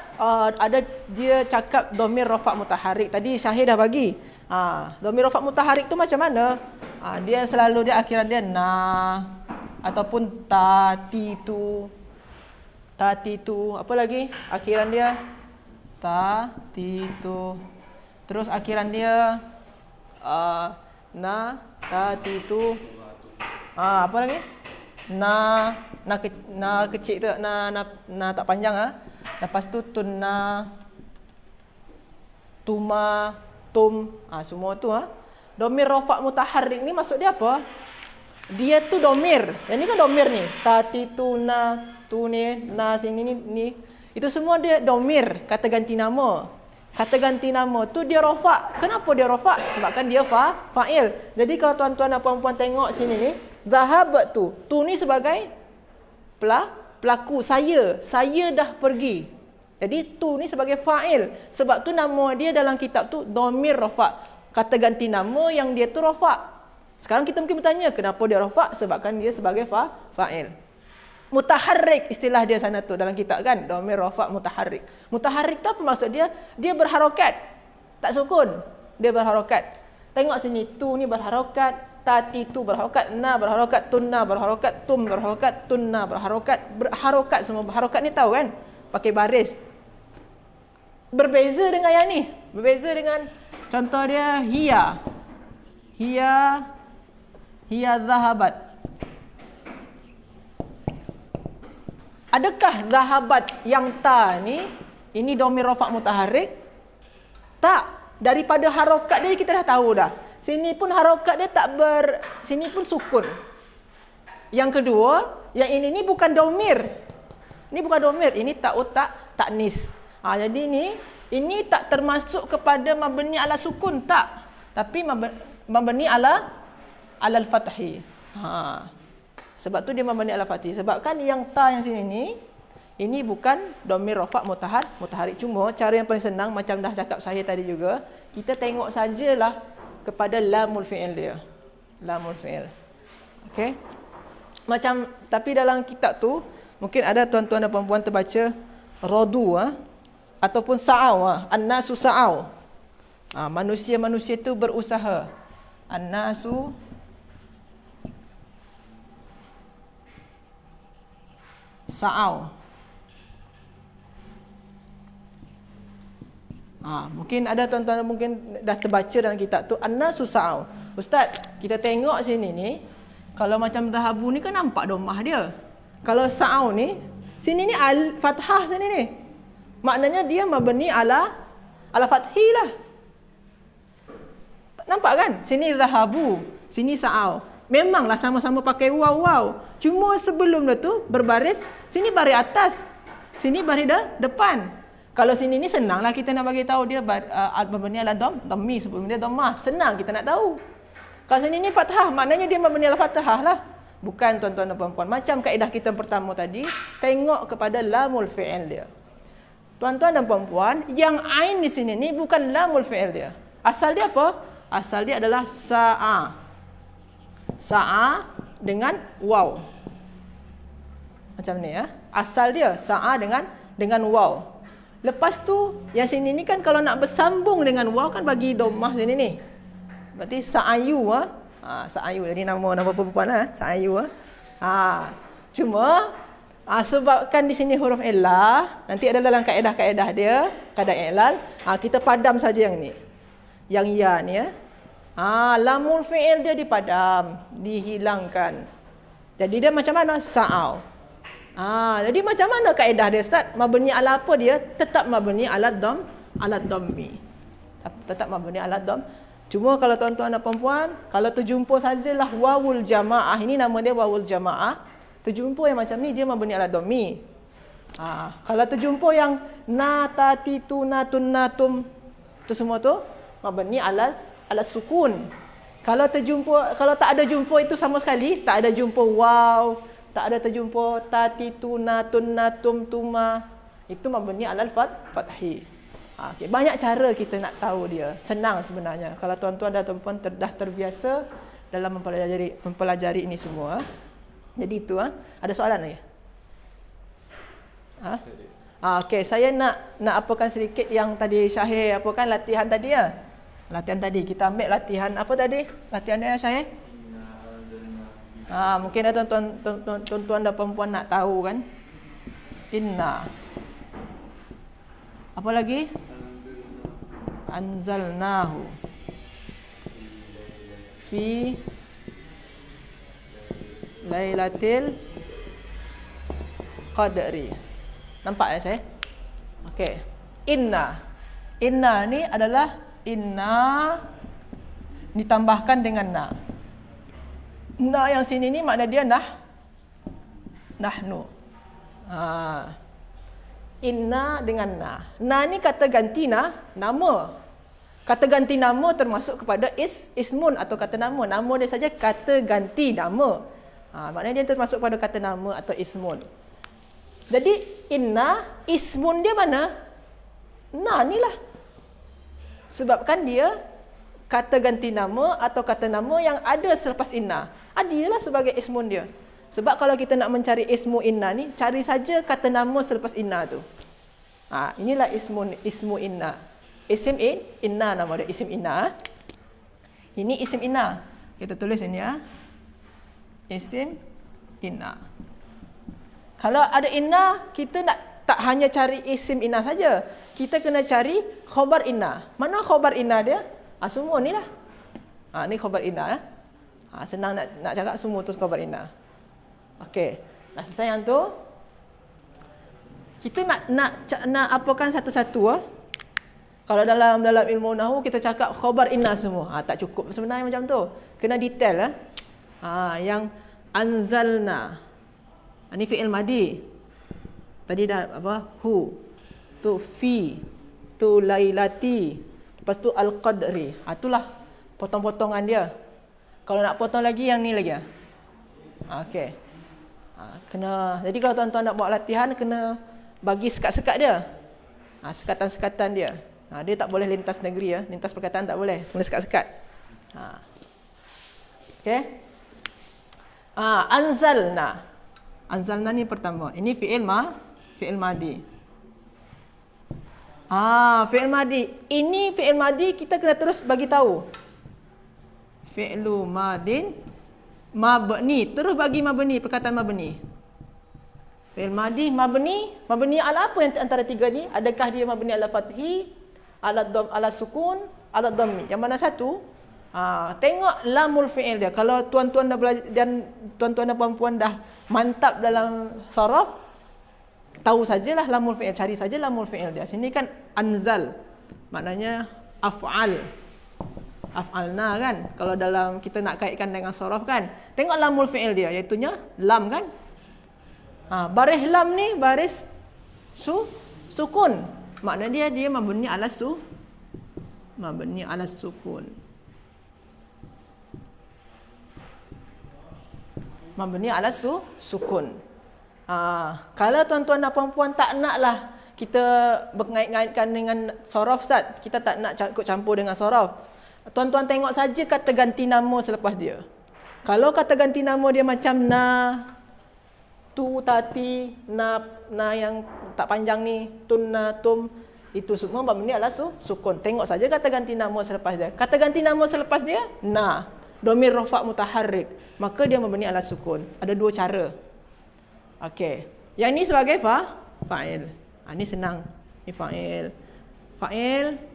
ada dia cakap dhamir rafa' mutaharrik. Tadi Syahir dah bagi. Dhamir rafa' mutaharrik tu macam mana? Dia selalu dia akhiran dia na ataupun tatitu. Apa lagi? Akhiran dia tatitu. Terus akhiran dia na tatitu. Apa lagi? Na kecil tu, na tak panjang Lepas tu tunna, tuma, tum, semua tu Dhamir rafa' mutaharrik ni maksud dia apa? Dia tu dhamir. Yang ni kan dhamir ni. Tati, tuna, tu ni, na sini ni. Itu semua dia dhamir, kata ganti nama. kata ganti nama tu dia rafa'. Kenapa dia rafa'? Sebabkan dia fa'il. Jadi kalau tuan-tuan dan puan-puan tengok sini ni, zahabat tu ni sebagai pelaku, saya dah pergi. Jadi tu ni sebagai fa'il. Sebab tu nama dia dalam kitab tu dhamir rafa', kata ganti nama yang dia tu rafa'. Sekarang kita mungkin bertanya, kenapa dia rafa'? Sebabkan dia sebagai fa'il. Mutaharrik istilah dia sana tu dalam kitab kan, dhamir rafa' mutaharrik. Mutaharrik tu apa maksud dia? Dia berharokat, tak sukun. Dia berharokat. Tengok sini, tu ni berharokat, tati tu berharokat, na berharokat, tunna berharokat, tum berharokat, tunna berharokat. Berharokat semua. Berharokat ni tahu kan? Pakai baris. Berbeza dengan yang ni. Berbeza dengan contoh dia hiya. Hiya zahabat. Adakah zahabat yang ta ni, ini dhamir rafa' mutaharrik? Tak. Daripada harokat dia kita dah tahu dah. Sini pun harokat dia sini pun sukun. Yang kedua, yang ini ni bukan dhamir. Ini bukan dhamir, ini taknis. Jadi ini tak termasuk kepada mabni ala sukun, tak. Tapi mabni ala al-fathi. Sebab tu dia mabni ala fathi. Sebab kan yang ta yang sini ni, ini bukan dhamir rafa' mutaharrik. Cuma cara yang paling senang, macam dah cakap saya tadi juga, kita tengok sajalah kepada lamul fi'il dia. Lamul fi'il. Okey. Macam, tapi dalam kitab tu mungkin ada tuan-tuan dan puan-puan terbaca radu ataupun sa'au. An-nasu sa'au. Manusia-manusia tu berusaha. An-nasu sa'au. Mungkin ada tuan-tuan mungkin dah terbaca dalam kitab tu an-nasu sa'au. Ustaz, kita tengok sini ni, kalau macam dhahabu ni kan nampak domah dia. Kalau sa'au ni, sini ni fathah sini ni. Maknanya dia mabni ala fathi lah. Nampak kan? Sini dhahabu, sini sa'au. Memanglah sama-sama pakai waw. Cuma sebelum dia tu berbaris, sini baris atas, sini baris depan. Kalau sini ni senanglah kita nak bagi tahu dia mabni ala dhammi, sebelum dia dhammah. Senang kita nak tahu. Kalau sini ni fathah, maknanya dia mabni ala fathah lah. Bukan tuan-tuan dan puan-puan. Macam kaedah kita pertama tadi, tengok kepada lamul fi'il dia. Tuan-tuan dan puan-puan, yang ain di sini ni bukan lamul fi'il dia. Asal dia apa? Asal dia adalah sa'a. Sa'a dengan waw. Macam ni ya. Asal dia sa'a dengan waw. Lepas tu yang sini ni kan kalau nak bersambung dengan waw kan bagi dhammah sini ni. Berarti sa'ayu sa'ayu. Jadi nama perempuan sa'ayu Cuma sebabkan di sini huruf illah, nanti ada dalam kaedah-kaedah dia, kaedah i'lal, kita padam saja yang ni. Yang ya ni ya. Lamul fi'il dia dipadam, dihilangkan. Jadi dia macam mana? Sa'au. Jadi macam mana kaedah dia Ustaz? Mabni ala apa dia? Tetap mabni ala dhammi. Tetap mabni ala dhamm. Cuma kalau tuan-tuan dan puan-puan, kalau terjumpa sajalah wawul jamaah, ini nama dia wawul jamaah. Terjumpa yang macam ni dia mabni ala dhammi. Kalau terjumpa yang na, tati, tu, natun, natum, tu semua tu mabni ala sukun. Kalau tak ada jumpa itu sama sekali, tak ada jumpa waw, tak ada terjumpa tati, tu, natun, natum, tuma, itu mabni ala fathi. Okay. Banyak cara kita nak tahu dia. Senang sebenarnya. Kalau tuan-tuan dan puan-puan dah terbiasa dalam mempelajari ini semua. Jadi itu Ada soalan lagi? Okey, saya nak apakan sedikit yang tadi Syahir apakan latihan tadi ya. Latihan tadi kita ambil latihan apa tadi? Latihan dia Syahir? Mungkin ada tuan-tuan dan puan-puan nak tahu kan? Inna. Apa lagi? Anzalnahu fi Lailatul Qadri. Nampak ya saya? Okey. Inna. Inna ni adalah inna ditambahkan dengan na. Na yang sini ni makna dia nahnu. inna dengan na. Na ni kata ganti nama. Kata ganti nama termasuk kepada ismun atau kata nama. Nama dia saja kata ganti nama. Maknanya dia termasuk pada kata nama atau ismun. Jadi inna, ismun dia mana? Na ni lah. Sebabkan dia kata ganti nama atau kata nama yang ada selepas inna. Dia lah sebagai ismun dia. Sebab kalau kita nak mencari ismu inna ni, cari saja kata nama selepas inna tu. Inilah ismu inna. Isim inna nama dia, isim inna. Ini isim inna. Kita tulis ini ya. Isim inna. Kalau ada inna, kita tak hanya cari isim inna saja. Kita kena cari khobar inna. Mana khobar inna dia? Semua ni lah. Ni khobar inna. Senang nak cakap semua tu khobar inna. Okey. Dah selesai yang tu. Kita nak apakan satu-satu. Kalau dalam ilmu nahwu kita cakap khabar inna semua. Tak cukup sebenarnya macam tu. Kena detail yang anzalna. Ini fi'il madi. Tadi dah apa? Hu. Tu fi. Tu lailati. Lepas tu al-qadri. Itulah potong-potongan dia. Kalau nak potong lagi yang ni lagi. Okey. Jadi kalau tuan-tuan nak buat latihan kena bagi sekat-sekat dia. Sekatan-sekatan dia. Dia tak boleh lintas negeri lintas perkataan tak boleh. Kena sekat-sekat. Okey. Anzalna. Anzalna ni pertama. Ini fi'il madi. Fi'il madi. Ini fi'il madi kita kena terus bagi tahu. Fi'lu madin mabni. Terus bagi mabni, perkataan mabni. Fi'il madi mabni. Mabni ala apa yang antara tiga ni? Adakah dia mabni ala fathi, ala sukun, ala dhammi? Yang mana satu? Tengok lamul fi'il dia. Kalau tuan-tuan dah belajar dan tuan-tuan dan puan-puan dah mantap dalam saraf, tahu sajalah lamul fi'il, cari saja lamul fi'il dia. Sini kan anzal. Maknanya af'al. Af'alna kan. Kalau dalam kita nak kaitkan dengan saraf kan. Tengok lamul fi'il dia, iaitunya lam kan. Baris lam ni baris sukun. Maknanya dia mabni ala sukun. Mabni ala sukun. Kalau tuan-tuan dan puan-puan tak naklah kita berkait-kaitkan dengan saraf Ustaz, kita tak nak ikut campur dengan saraf. Tuan-tuan tengok saja kata ganti nama selepas dia. Kalau kata ganti nama dia macam na, tu, tati, na yang tak panjang ni, tunna, tum, itu semua mabni ala sukun. Tengok saja kata ganti nama selepas dia. Kata ganti nama selepas dia na, dhamir rafa' mutaharrik, maka dia mabni ala sukun. Ada dua cara. Okey. Yang ini sebagai fa'il. Ini senang. Ini fa'il. Fa'il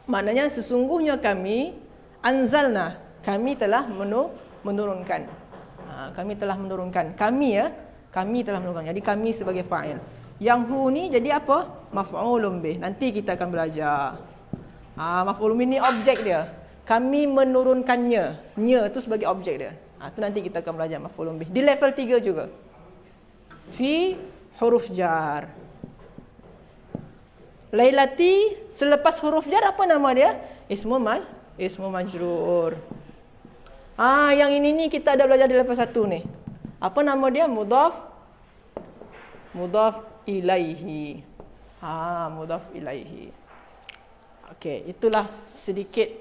maknanya sesungguhnya kami anzalna, kami telah menurunkan. Kami telah menurunkan. Kami telah menurunkan. Jadi kami sebagai fa'il. Yang hu ni jadi apa? Maf'ulun bih. Nanti kita akan belajar. Maf'ulun bih ni objek dia. Kami menurunkannya. Nya tu sebagai objek dia. Tu nanti kita akan belajar maf'ulun bih. Di level 3 juga. Fi huruf jar. Lailati selepas huruf jar apa nama dia? Ismu majrur. Yang ini ni kita ada belajar di level 1 ni. Apa nama dia? Mudhaf ilaihi. Mudhaf ilaihi. Okey, itulah sedikit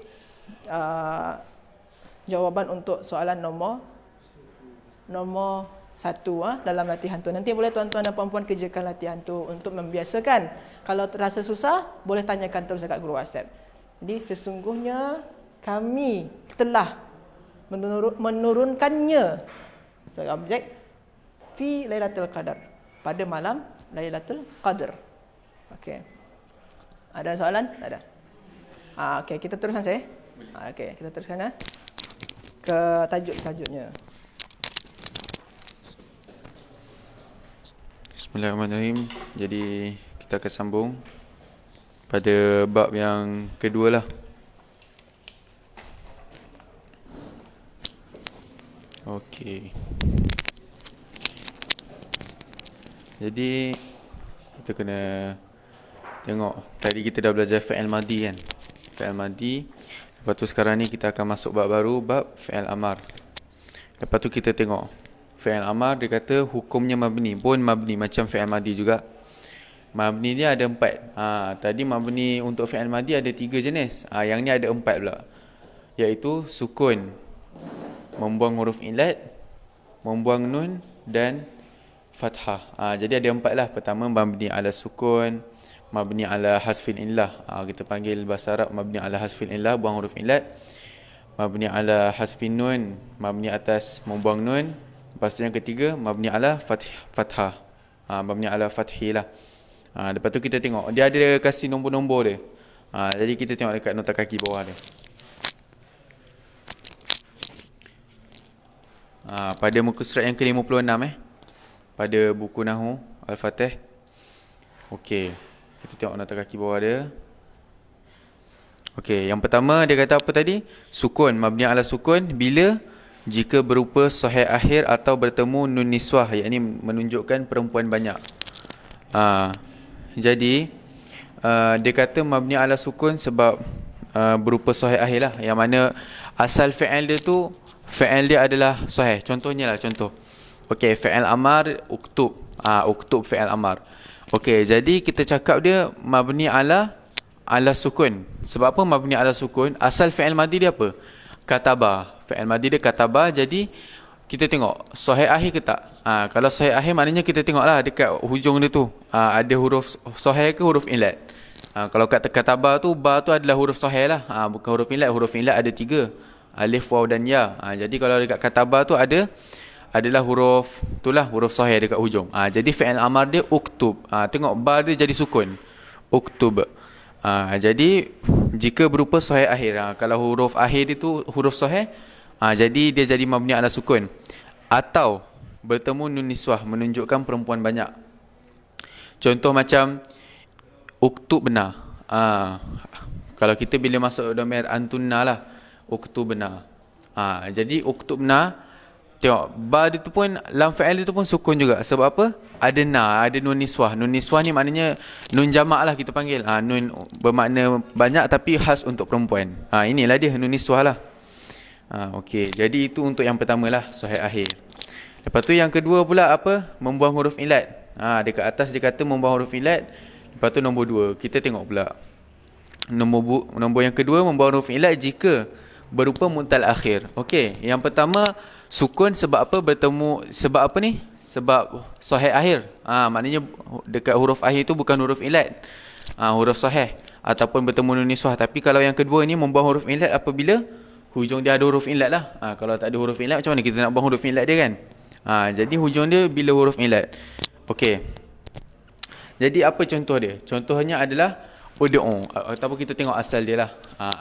jawapan untuk soalan nombor 1 dalam latihan tu. Nanti boleh tuan-tuan dan puan-puan kerjakan latihan tu untuk membiasakan. Kalau terasa susah, boleh tanyakan terus dekat guru WhatsApp. Jadi sesungguhnya kami telah menurunkannya sebagai objek fi Lailatul Qadar, pada malam Lailatul Qadar. Okey. Ada soalan? Tak ada. Okey, kita teruskan saya. Okey, kita teruskan ke tajuk selanjutnya. Bismillahirrahmanirrahim. Jadi kita akan sambung pada bab yang kedua lah. Okey. Jadi Kita kena tengok. Tadi kita dah belajar fi'il madi kan. Fi'il madi. Lepas tu sekarang ni kita akan masuk bab baru, bab fi'il amar. Lepas tu kita tengok fi'il amar, dia kata hukumnya mabni, pun mabni macam fi'il madi juga. Mabni dia ada 4. Tadi mabni untuk fi'il madi ada 3 jenis. Yang ni ada 4 pula. Iaitu sukun, membuang huruf illat, membuang nun dan fathah. Jadi ada 4 lah. Pertama mabni ala sukun, mabni ala hasfin illah. Kita panggil bahasa Arab mabni ala hasfin illah, buang huruf illat. Mabni ala hasfin nun, mabni atas membuang nun. Lepas tu yang ketiga mabni ala fathah. Mabni ala fathi lah. Lepas tu kita tengok dia ada kasih nombor-nombor dia. Jadi kita tengok dekat nota kaki bawah dia. Pada muka surat yang ke-56 pada buku Nahwu Al-Fatih. Okey, kita tengok nota kaki bawah dia. Okey, yang pertama dia kata apa tadi? Sukun, mabni ala sukun bila jika berupa sahih akhir atau bertemu nun niswah, yakni menunjukkan perempuan banyak. Jadi dia kata mabni ala sukun sebab berupa sahih akhir lah, yang mana asal fi'il dia tu, fi'il dia adalah sahih. Contohnya lah, contoh. Okey, fi'il amar uktub. Uktub fi'il amar. Okey, jadi kita cakap dia mabni ala sukun. Sebab apa mabni ala sukun? Asal fi'il madi dia apa? Kataba. Fi'il madi dia kataba. Jadi kita tengok sahih akhir ke tak. Kalau sahih akhir maknanya kita tengoklah dekat hujung dia tu ada huruf sahih ke huruf illat. Kalau kat kataba tu, ba tu adalah huruf sahih lah, bukan huruf illat. Huruf illat ada 3, alif, waw dan ya. Jadi kalau dekat kataba tu adalah huruf itulah, huruf sahih dekat hujung. Jadi fi'il amar dia uktub. Tengok ba dia jadi sukun, uktub. Jadi jika berupa sahih akhir, kalau huruf akhir dia tu huruf sahih, jadi dia jadi mabni ala sukun. Atau bertemu nun niswah, menunjukkan perempuan banyak. Contoh macam uktub benar. Kalau kita bila masuk domain antunna lah, uktub benar. Jadi uktub benar, tengok ba dia tu pun, lam fa'il dia tu pun sukun juga. Sebab apa? Ada na, ada nun niswah. Nun niswah ni maknanya nun jamak lah kita panggil. Nun bermakna banyak tapi khas untuk perempuan. Inilah dia nun niswah lah. Okey, jadi itu untuk yang pertama lah, sahih akhir. Lepas tu yang kedua pula apa? Membuang huruf illat. Dekat atas dia kata membuang huruf illat. Lepas tu nombor 2, kita tengok pula. Nombor yang kedua, membuang huruf illat jika berupa mu'tal akhir. Okey, yang pertama sukun sebab apa bertemu, sebab apa ni? Sebab sahih akhir. Maknanya dekat huruf akhir tu bukan huruf illat. Huruf sahih ataupun bertemu nun niswah. Tapi kalau yang kedua ni membuang huruf illat apabila hujung dia ada huruf illat lah. Kalau tak ada huruf illat, macam mana kita nak buang huruf illat dia kan? Jadi hujung dia bila huruf illat. Okey. Jadi apa contoh dia? Contohnya adalah ud'u. Ataupun kita tengok asal dia lah.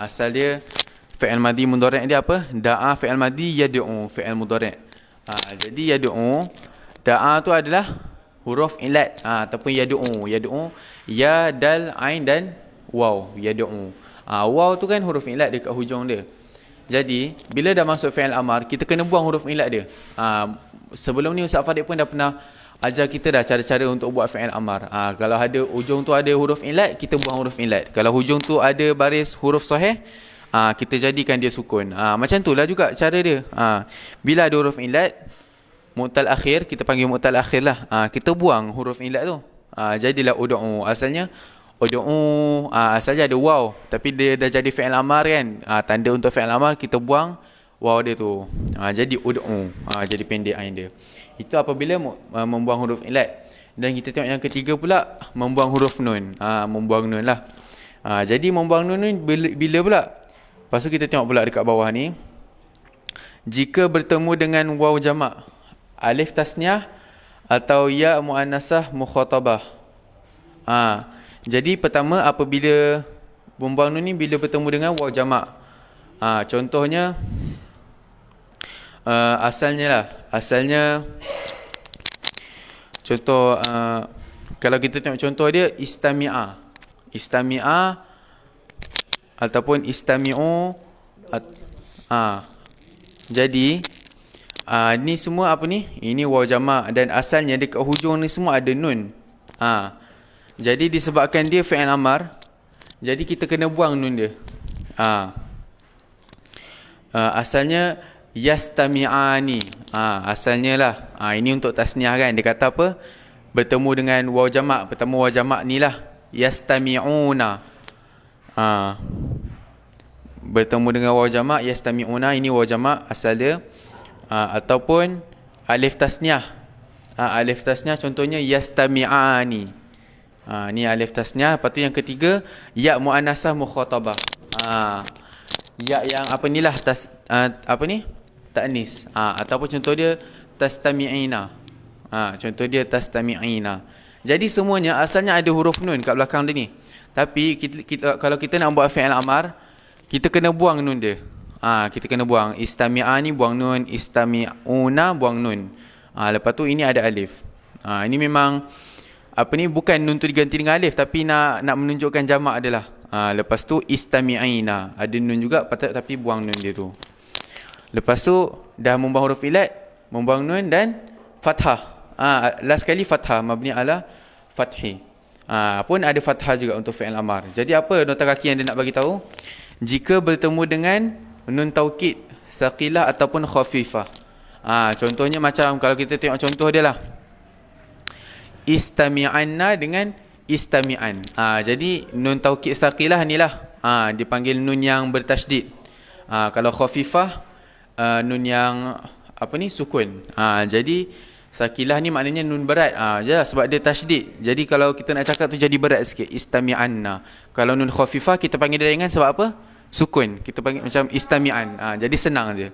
Asal dia fi'il madi mudhari' dia apa? Da'a fi'il madi yad'u fi'il mudhari'. Jadi yad'u, da'a tu adalah huruf illat ataupun yad'u. Yad'u ya, dal, ain dan waw. Yad'u. Waw tu kan huruf illat dekat hujung dia. Jadi bila dah masuk fi'il amar, kita kena buang huruf illat dia. Sebelum ni Ustaz Farid pun dah pernah ajar kita dah cara-cara untuk buat fi'il amar. Kalau ada hujung tu ada huruf illat, kita buang huruf illat. Kalau hujung tu ada baris huruf sahih, kita jadikan dia sukun. Macam tu lah juga cara dia. Bila ada huruf illat, mu'tal akhir, kita panggil mu'tal akhir lah. Kita buang huruf illat tu. Jadilah ud'u. Asalnya ud'u, asalnya ada waw, tapi dia dah jadi fi'il amar kan. Tanda untuk fi'il amar kita buang waw dia tu. Jadi ud'u. Jadi pendek ain dia. Itu apabila membuang huruf illat. Dan kita tengok yang ketiga pula, membuang huruf nun. Membuang nun lah. Jadi membuang nun ni bila pula? Lepas tu kita tengok pula dekat bawah ni. Jika bertemu dengan waw jamak, alif tasniah atau ya muannasah mukhatabah. Jadi pertama apabila membuang nun ni bila bertemu dengan waw jamak. Contohnya asalnya lah. Asalnya contoh kalau kita tengok contoh dia istami'a. Istami'a ataupun istami'u. Jadi ni semua apa ni? Ini waw jamak dan asalnya dekat hujung ni semua ada nun. Jadi disebabkan dia fi'il amar, jadi kita kena buang nun dia. Asalnya yastami'ani. Asalnya lah. Ini untuk tasniah kan. Dia kata apa? Bertemu dengan waw jamak. Pertama waw jamak ni lah. Yastami'una. Bertemu dengan waw jamak yastami'una. Ini waw jamak asal dia. Ataupun alif tasniah. Alif tasniah contohnya yastami'ani. Ni alif tasniah. Lepas tu yang ketiga ya muannasah mukhatabah. Ya yang apa ni lah apa ni? Ta'nis. Ataupun contoh dia tastami'ina. Contoh dia tastami'ina. Jadi semuanya asalnya ada huruf nun kat belakang dia ni. Tapi kalau kita nak buat fi'il amar, kita kena buang nun dia. Kita kena buang istami'ani buang nun, istami'una buang nun. Lepas tu ini ada alif. Ini memang apa ni, bukan nun tu diganti dengan alif, tapi nak menunjukkan jamak adalah. Lepas tu istami'ina, ada nun juga tapi buang nun dia tu. Lepas tu dah membuang huruf ilat, membuang nun dan fathah. Last kali fathah mabni ala fathi. Pun ada fathah juga untuk fi'il amar. Jadi apa nota kaki yang dia nak bagi tahu? Jika bertemu dengan nun taukid saqilah ataupun khafifah. Contohnya macam kalau kita tengok contoh dia lah. Istami'anna dengan istami'an. Jadi nun taukid saqilah ni lah. Dipanggil nun yang bertasydid. Kalau khafifah nun yang apa ni, sukun. Jadi saqilah ni maknanya nun berat. Sebab dia tasydid. Jadi kalau kita nak cakap tu jadi berat sikit. Istami'anna. Kalau nun khafifah kita panggil dia ringan sebab apa? Sukun. Kita panggil macam istami'an. Jadi senang je.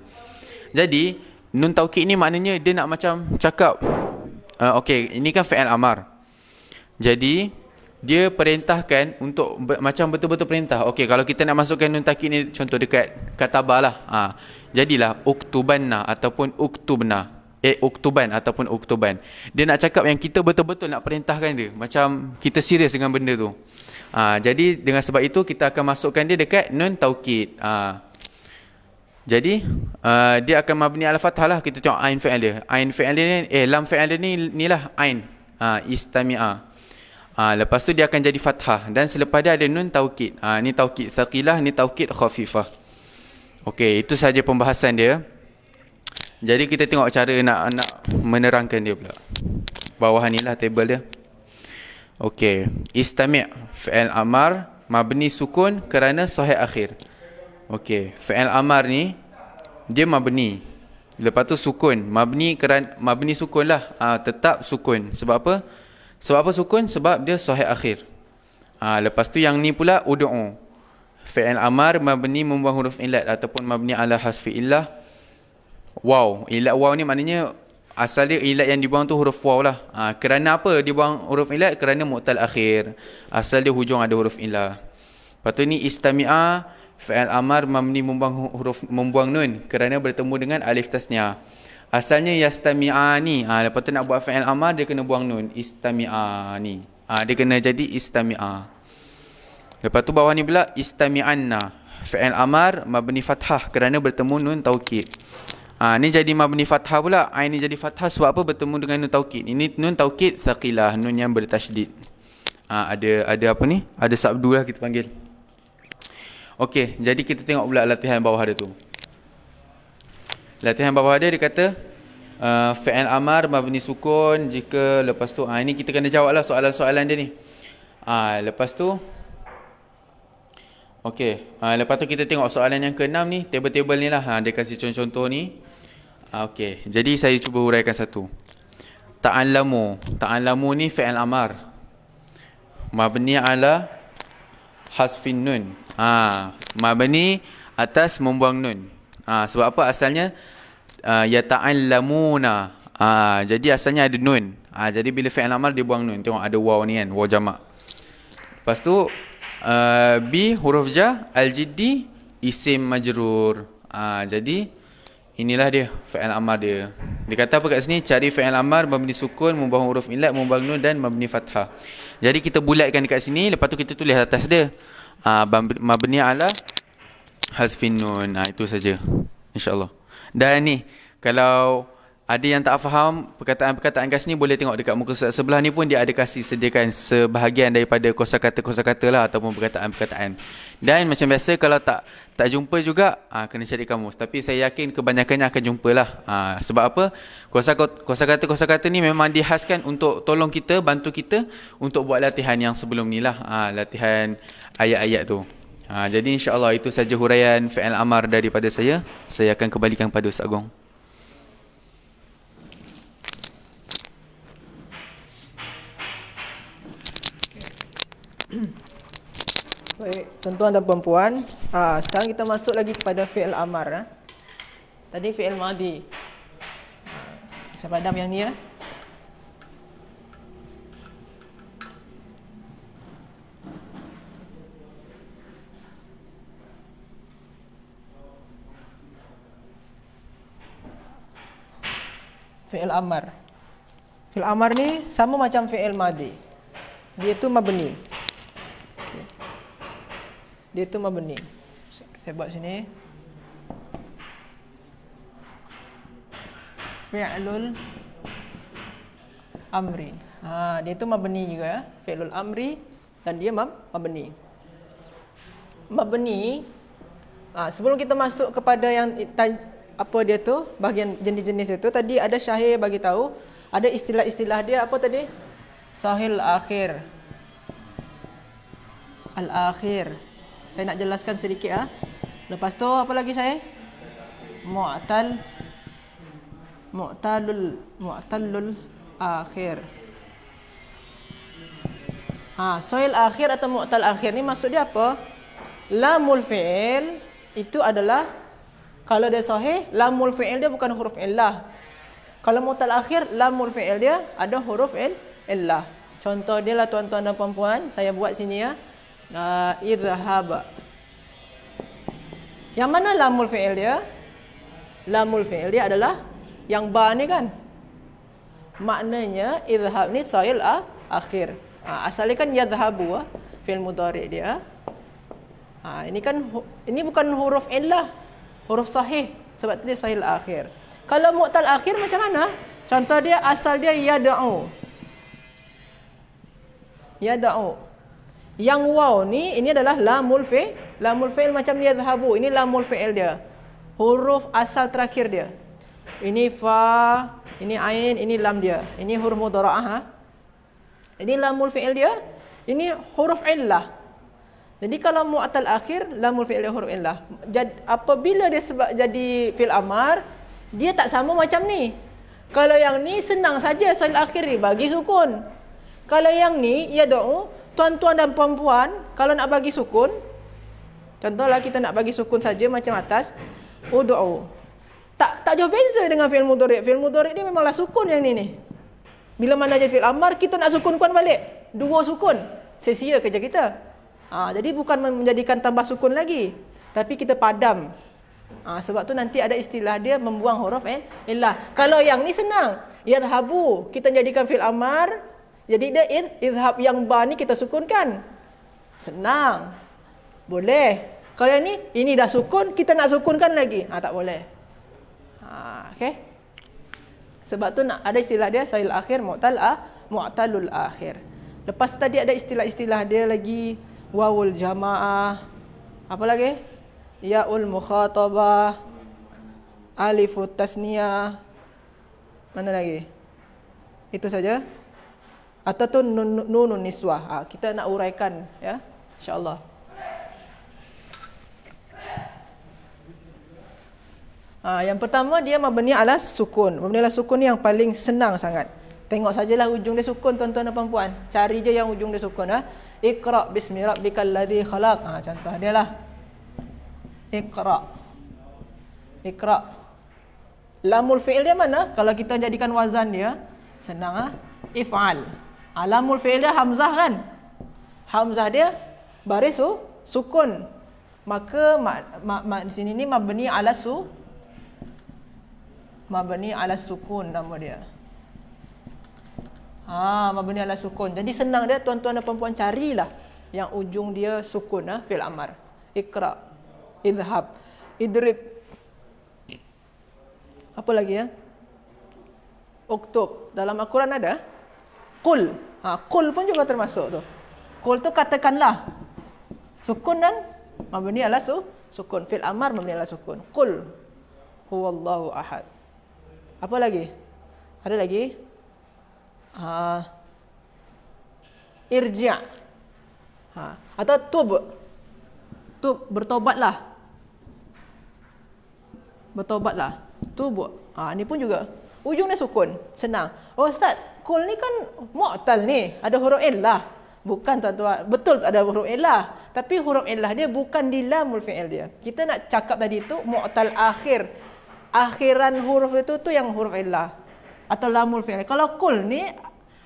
Jadi nun taukid ni maknanya dia nak macam cakap okey, ini kan fi'il amar. Jadi dia perintahkan untuk macam betul-betul perintah. Okey, kalau kita nak masukkan nun taukid ni contoh dekat katabah lah. Jadilah uktubanna ataupun uktubna. Uktuban ataupun uktuban. Dia nak cakap yang kita betul-betul nak perintahkan dia. Macam kita serius dengan benda tu. Jadi dengan sebab itu kita akan masukkan dia dekat nun taukid. Jadi dia akan mabni ala fathah lah. Kita tengok ain fi'il dia. Ain fi'il dia ni, lam fi'il dia ni lah ain. Istami'a. Lepas tu dia akan jadi fathah. Dan selepas dia ada nun taukid. Ni taukid saqilah, ni taukid khafifah. Okey, itu saja pembahasan dia. Jadi kita tengok cara nak menerangkan dia pula. Bawah ni lah table dia. Okey, istami' fi'il amar mabni sukun kerana sahih akhir. Okey, fi'il amar ni dia mabni. Lepas tu sukun, mabni sukun lah. Tetap sukun. Sebab apa? Sebab apa sukun? Sebab dia sahih akhir. Lepas tu yang ni pula ud'u. Fi'il amar mabni membuang huruf ilat ataupun mabni ala hasfi illah. Waw. Ilat waw ni maknanya asal dia ilat yang dibuang tu huruf waw lah. Kerana apa dia buang huruf ilat? Kerana mu'tal akhir. Asal dia hujung ada huruf ilah. Lepas tu ni istami'a fi'il amar mabni membuang nun kerana bertemu dengan alif tasniah. Asalnya yastami'ani. Lepas tu nak buat fi'il amar dia kena buang nun. Istami'ani. Dia kena jadi istami'a. Lepas tu bawah ni pula istami'anna. Fi'il amar mabni fathah kerana bertemu nun taukid. Ni jadi mabni fathah pula. Ni jadi fathah sebab apa? Bertemu dengan nun taukid. Ini nun taukid saqilah, nun yang bertasydid. Ada apa ni? Ada sabdu lah kita panggil. Okey, jadi kita tengok pula latihan bawah dia tu. Latihan bawah dia kata fi'il amar mabni sukun jika lepas tu ini kita kena jawablah soalan-soalan dia ni. Lepas tu okey, lepas tu kita tengok soalan yang ke-6 ni, table-table ni lah. Dia kasih contoh-contoh ni. Okey, jadi saya cuba huraikan satu. Ta'allamu. Ta'allamu ni fi'il amar mabni ala hasfin nun. Mabni atas membuang nun. Sebab apa asalnya yata'allamuna. Jadi asalnya ada nun. Jadi bila fi'il amar dia buang nun. Tengok ada waw ni kan, waw jamak. Lepas tu B huruf jar, al-jiddi isim majrur. Jadi inilah dia fi'il amar dia. Dia kata apa kat sini? Cari fi'il amar mabni sukun, membuang huruf ilat, membuang nun dan mabni fathah. Jadi kita bulatkan dekat sini, lepas tu kita tulis atas dia mabni ala hasfin nun. Itu saja, insya-Allah. Dan ni kalau ada yang tak faham perkataan-perkataan kat sini, boleh tengok dekat muka surat sebelah ni pun dia ada kasih sediakan sebahagian daripada kosakata-kosakata lah ataupun perkataan-perkataan. Dan macam biasa kalau tak jumpa juga kena cari kamus. Tapi saya yakin kebanyakannya akan jumpa lah. Sebab apa? Kosakata-kosakata ni memang dihaskan untuk tolong kita, bantu kita untuk buat latihan yang sebelum ni lah. Latihan ayat-ayat tu. Jadi insya-Allah itu saja huraian fi'il amar daripada saya. Saya akan kembalikan pada Ustaz Agong. Baik, tuan-tuan dan puan-puan, sekarang kita masuk lagi kepada fi'il amar. Tadi fi'il madi. Saya padam yang ni ya. Fi'il amar. Fi'il amar ni sama macam fi'il madi. Dia tu mabni. Dia tu mabni. Saya buat sini. Fi'lul amri. Dia tu mabni juga ya. Fi'lul amri dan dia mabni. Mabni. Sebelum kita masuk kepada yang apa dia tu, bahagian jenis-jenis itu, tadi ada Syahir bagi tahu ada istilah-istilah dia apa tadi? Sahil akhir. Al-akhir. Saya nak jelaskan sedikit Lepas tu apa lagi saya? Mu'tallul akhir. Sahil akhir atau mu'tal akhir ni maksud dia apa? Lamul fi'il itu adalah, kalau dia sahih, lamul fi'il dia bukan huruf illah. Kalau mu'tal akhir, lamul fi'il dia ada huruf illah. Contoh dia lah tuan-tuan dan puan-puan, saya buat sini ya. Idhhab. Yang mana lamul fi'il dia? Lamul fi'il dia adalah yang ba ni kan. Maknanya idhhab ni sahil akhir. Asalnya kan yadhhabu fi'il mudhari' dia. Ini kan ini bukan huruf illah, huruf sahih, sebab dia sahil akhir. Kalau mu'tal akhir macam mana? Contoh dia asal dia yad'u. Yad'u. Yang waw ni ini adalah lamul fi'il. Lamul fi'il macam yadhhabu. Ini lamul fi'il dia. Huruf asal terakhir dia. Ini fa, ini ain, ini lam dia. Ini huruf mudhara'ah. Ini lamul fi'il dia. Ini huruf illah. Jadi kalau mu'tal akhir, lamul fi'il dia huruf illah. Apabila dia sebab jadi fi'il amar, dia tak sama macam ni. Kalau yang ni senang saja sahil akhir ni bagi sukun. Kalau yang ni yad'u, tuan-tuan dan puan-puan, kalau nak bagi sukun, contohlah kita nak bagi sukun saja macam atas, ud'u. Tak jauh beza dengan fi'il mudhari'. Fi'il mudhari' ni memanglah sukun yang ni. Bila mana jadi fi'il amar, kita nak sukunkan balik. Dua sukun. Sia-sia kerja kita. Jadi bukan menjadikan tambah sukun lagi, tapi kita padam. Sebab tu nanti ada istilah dia membuang huruf illah. Kalau yang ni senang, yadhhabu, kita jadikan fi'il amar. Jadi dia idhhab yang ba ni kita sukunkan. Senang. Boleh. Kalau yang ni, ini dah sukun, kita nak sukunkan lagi. Tak boleh. Okey. Sebab tu nak ada istilah dia sahil akhir, mu'talul akhir. Lepas tadi ada istilah-istilah dia lagi, wawul jamaah. Apa lagi? Yaul mukhatabah, alifut tasniyah. Mana lagi? Itu saja. Ataupun nunun niswah. Kita nak uraikan ya, insya-Allah. Yang pertama dia mabni ala sukun. Mabni ala sukun ni yang paling senang sangat. Tengok sajalah ujung dia sukun tuan-tuan dan puan-puan. Cari je yang ujung dia sukun Iqra bismi rabbikal ladzi khalaq. Contoh dia lah. Iqra. Lamul fi'il dia mana? Kalau kita jadikan wazan dia, senang if'al. Lamul fi'il dia hamzah kan? Hamzah dia baris sukun. Maka di sini ni mabni ala sukun nama dia. Mabni ala sukun. Jadi senang dia tuan-tuan dan puan-puan, carilah yang ujung dia sukun fi'il amar. Iqra, idhhab, idrib. Apa lagi ya? uktub. Dalam Al-Quran ada qul. Qul pun juga termasuk tu. Qul tu katakanlah. Sukun dan mabni ala sukun. Fil amar mabni ala sukun. Qul huwallahu ahad. Apa lagi? Ada lagi? Irji'. Atau tub. Tub, bertobatlah. Bertobatlah. Tub. Ni pun juga ujungnya sukun. Senang. Oh Ustaz, qul ni kan mu'tal ni. Ada huruf illah. Bukan tuan-tuan. Betul ada huruf illah. Tapi huruf illah dia bukan di lamul fi'il dia. Kita nak cakap tadi tu mu'tal akhir. Akhiran huruf itu tu yang huruf illah. Atau lamul fi'il. Kalau qul ni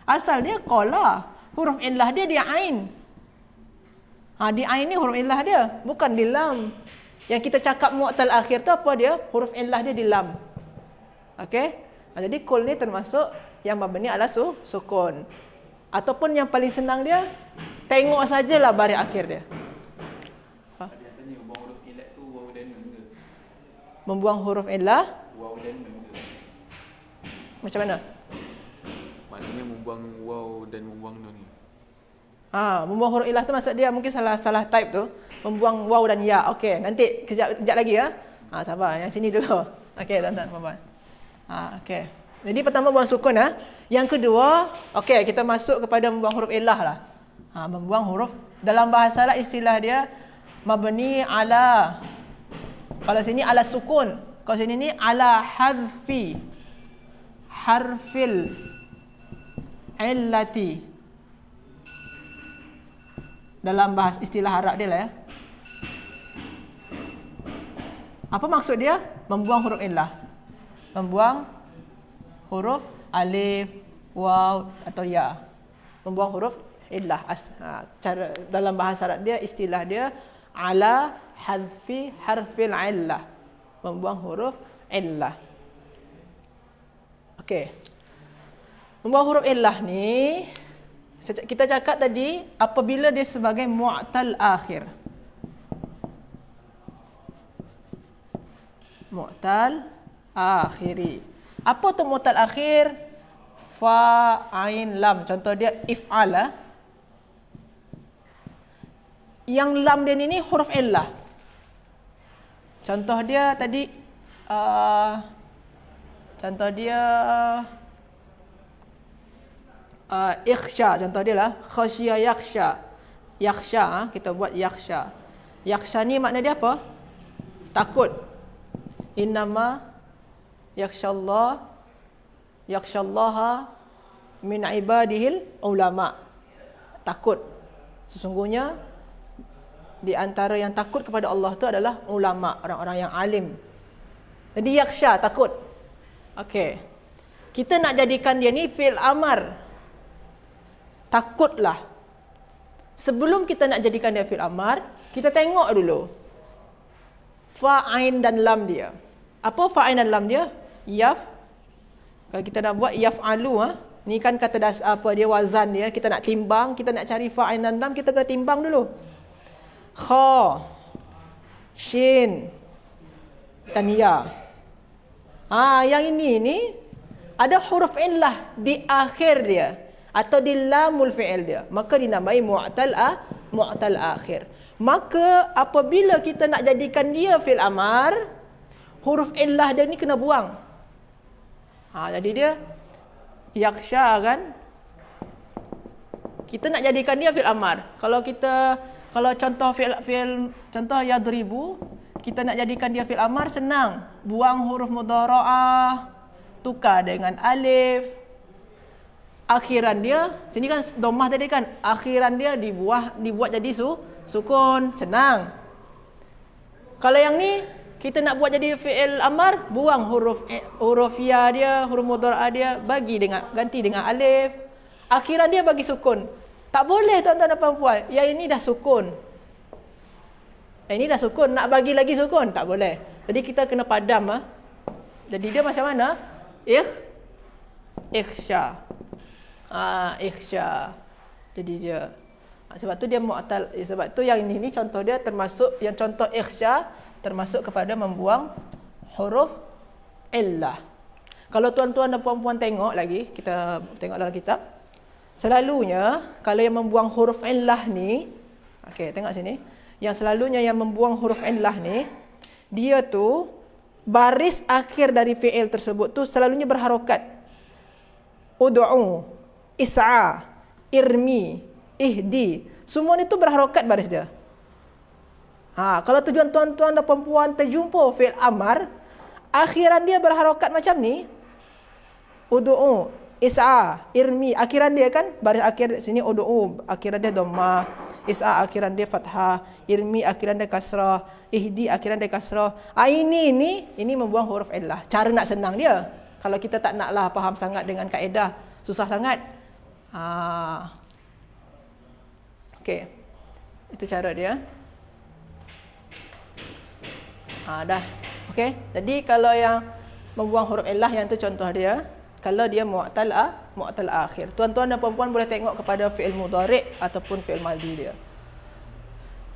asal dia qala. Huruf illah dia di ain. Di ain ni huruf illah dia. Bukan di lam. Yang kita cakap mu'tal akhir tu apa dia? Huruf illah dia di lam. Okey? Jadi qul ni termasuk yang mabni ala sukun. Ataupun yang paling senang dia, tengok sajalah baris akhir dia. Dia tanya membuang huruf illah tu waw dan nun ke? Membuang huruf illah Waw dan nun ke? macam mana? Maknanya membuang waw dan membuang nun. Membuang huruf illah tu maksud dia mungkin salah type tu. Membuang waw dan ya. Okey, nanti kejap lagi ya. Sabar, yang sini dulu. Okey, tuan-tuan, puan-puan. Okey. Jadi pertama buang sukun Yang kedua, okey, kita masuk kepada membuang huruf illah lah. Membuang huruf dalam bahasa Arab istilah dia mabni ala. Kalau sini ala sukun, kalau sini ni ala hazfi harfil illati. Dalam bahasa istilah Arab dia lah ya. Apa maksud dia? Membuang huruf illah. Membuang huruf alif, waw atau ya. Membuang huruf illah. Cara dalam bahasa Arab dia istilah dia ala hazfi harfil illah. Membuang huruf illah. Okey. Membuang huruf illah ni kita cakap tadi apabila dia sebagai mu'tal akhir. Mu'tal akhiri. Apa tu mu'tal akhir? Fa, ain, lam. Contoh dia if'ala. Yang lam dia ni huruf illah. Contoh dia tadi contoh dia ikhsha, contoh dia lah khasya yakhsha. Yakhsha, kita buat yakhsha. Yakhsha ni makna dia apa? Takut. Innama yakhshallaha min ibadihil ulama. Takut. Sesungguhnya di antara yang takut kepada Allah tu adalah ulama, orang-orang yang alim. Jadi yakhsha, takut. Okey. Kita nak jadikan dia ni fi'il amar. Takutlah. Sebelum kita nak jadikan dia fi'il amar, kita tengok dulu fa, ain dan lam dia. Apa fa, ain dan lam dia? Yaf. Kalau kita nak buat yaf'alu, ni kan kata dasar apa dia, wazan dia, kita nak timbang, kita nak cari fa, ain dan lam, kita kena timbang dulu. Kha, shin dan ya. Yang ini ni ada huruf illah di akhir dia atau di lamul fi'il dia, maka dinamai mu'tal akhir. Maka apabila kita nak jadikan dia fi'il amar, huruf illah dia ni kena buang. Jadi dia yakhsha kan, kita nak jadikan dia fi'il amar. Kalau contoh contoh yadribu, kita nak jadikan dia fi'il amar senang. Buang huruf mudhara'ah, tukar dengan alif. Akhiran dia, sini kan dhammah tadi kan, akhiran dia dibuat jadi sukun, senang. Kalau yang ni kita nak buat jadi fi'il amar, buang huruf ya dia, huruf mudhara'ah dia, ganti dengan alif. Akhiran dia bagi sukun. Tak boleh tuan-tuan dan puan-puan. Yang ini dah sukun. Ini dah sukun, nak bagi lagi sukun, tak boleh. Jadi kita kena padam. Jadi dia macam mana? Ikhsha. Ikhsha. Jadi dia. Sebab tu dia mu'tal. Sebab tu yang ini contoh dia termasuk, yang contoh ikhsha termasuk kepada membuang huruf illah. Kalau tuan-tuan dan puan-puan tengok lagi, kita tengok dalam kitab, selalunya kalau yang membuang huruf illah ni, okey, tengok sini. Yang selalunya yang membuang huruf illah ni, dia tu baris akhir dari fi'il tersebut tu selalunya berharokat. Ud'u, is'a, irmi, ihdi. Semua ni tu berharokat baris dia. Kalau tujuan tuan-tuan dan puan-puan terjumpa fi'il amar, akhiran dia berharokat macam ni. Ud'u, is'a, irmi, akhiran dia kan baris akhir sini ud'u, akhiran dia dhammah, is'a akhiran dia fathah, irmi akhiran dia kasrah, ihdi akhiran dia kasrah. Ini membuang huruf illah. Cara nak senang dia. Kalau kita tak naklah faham sangat dengan kaedah, susah sangat. Okey. Itu cara dia. Dah. Okey. Jadi kalau yang membuang huruf illah, yang tu contoh dia. Kalau dia mu'tal akhir. Tuan-tuan dan puan-puan boleh tengok kepada fi'il mudhari' ataupun fi'il madhi dia.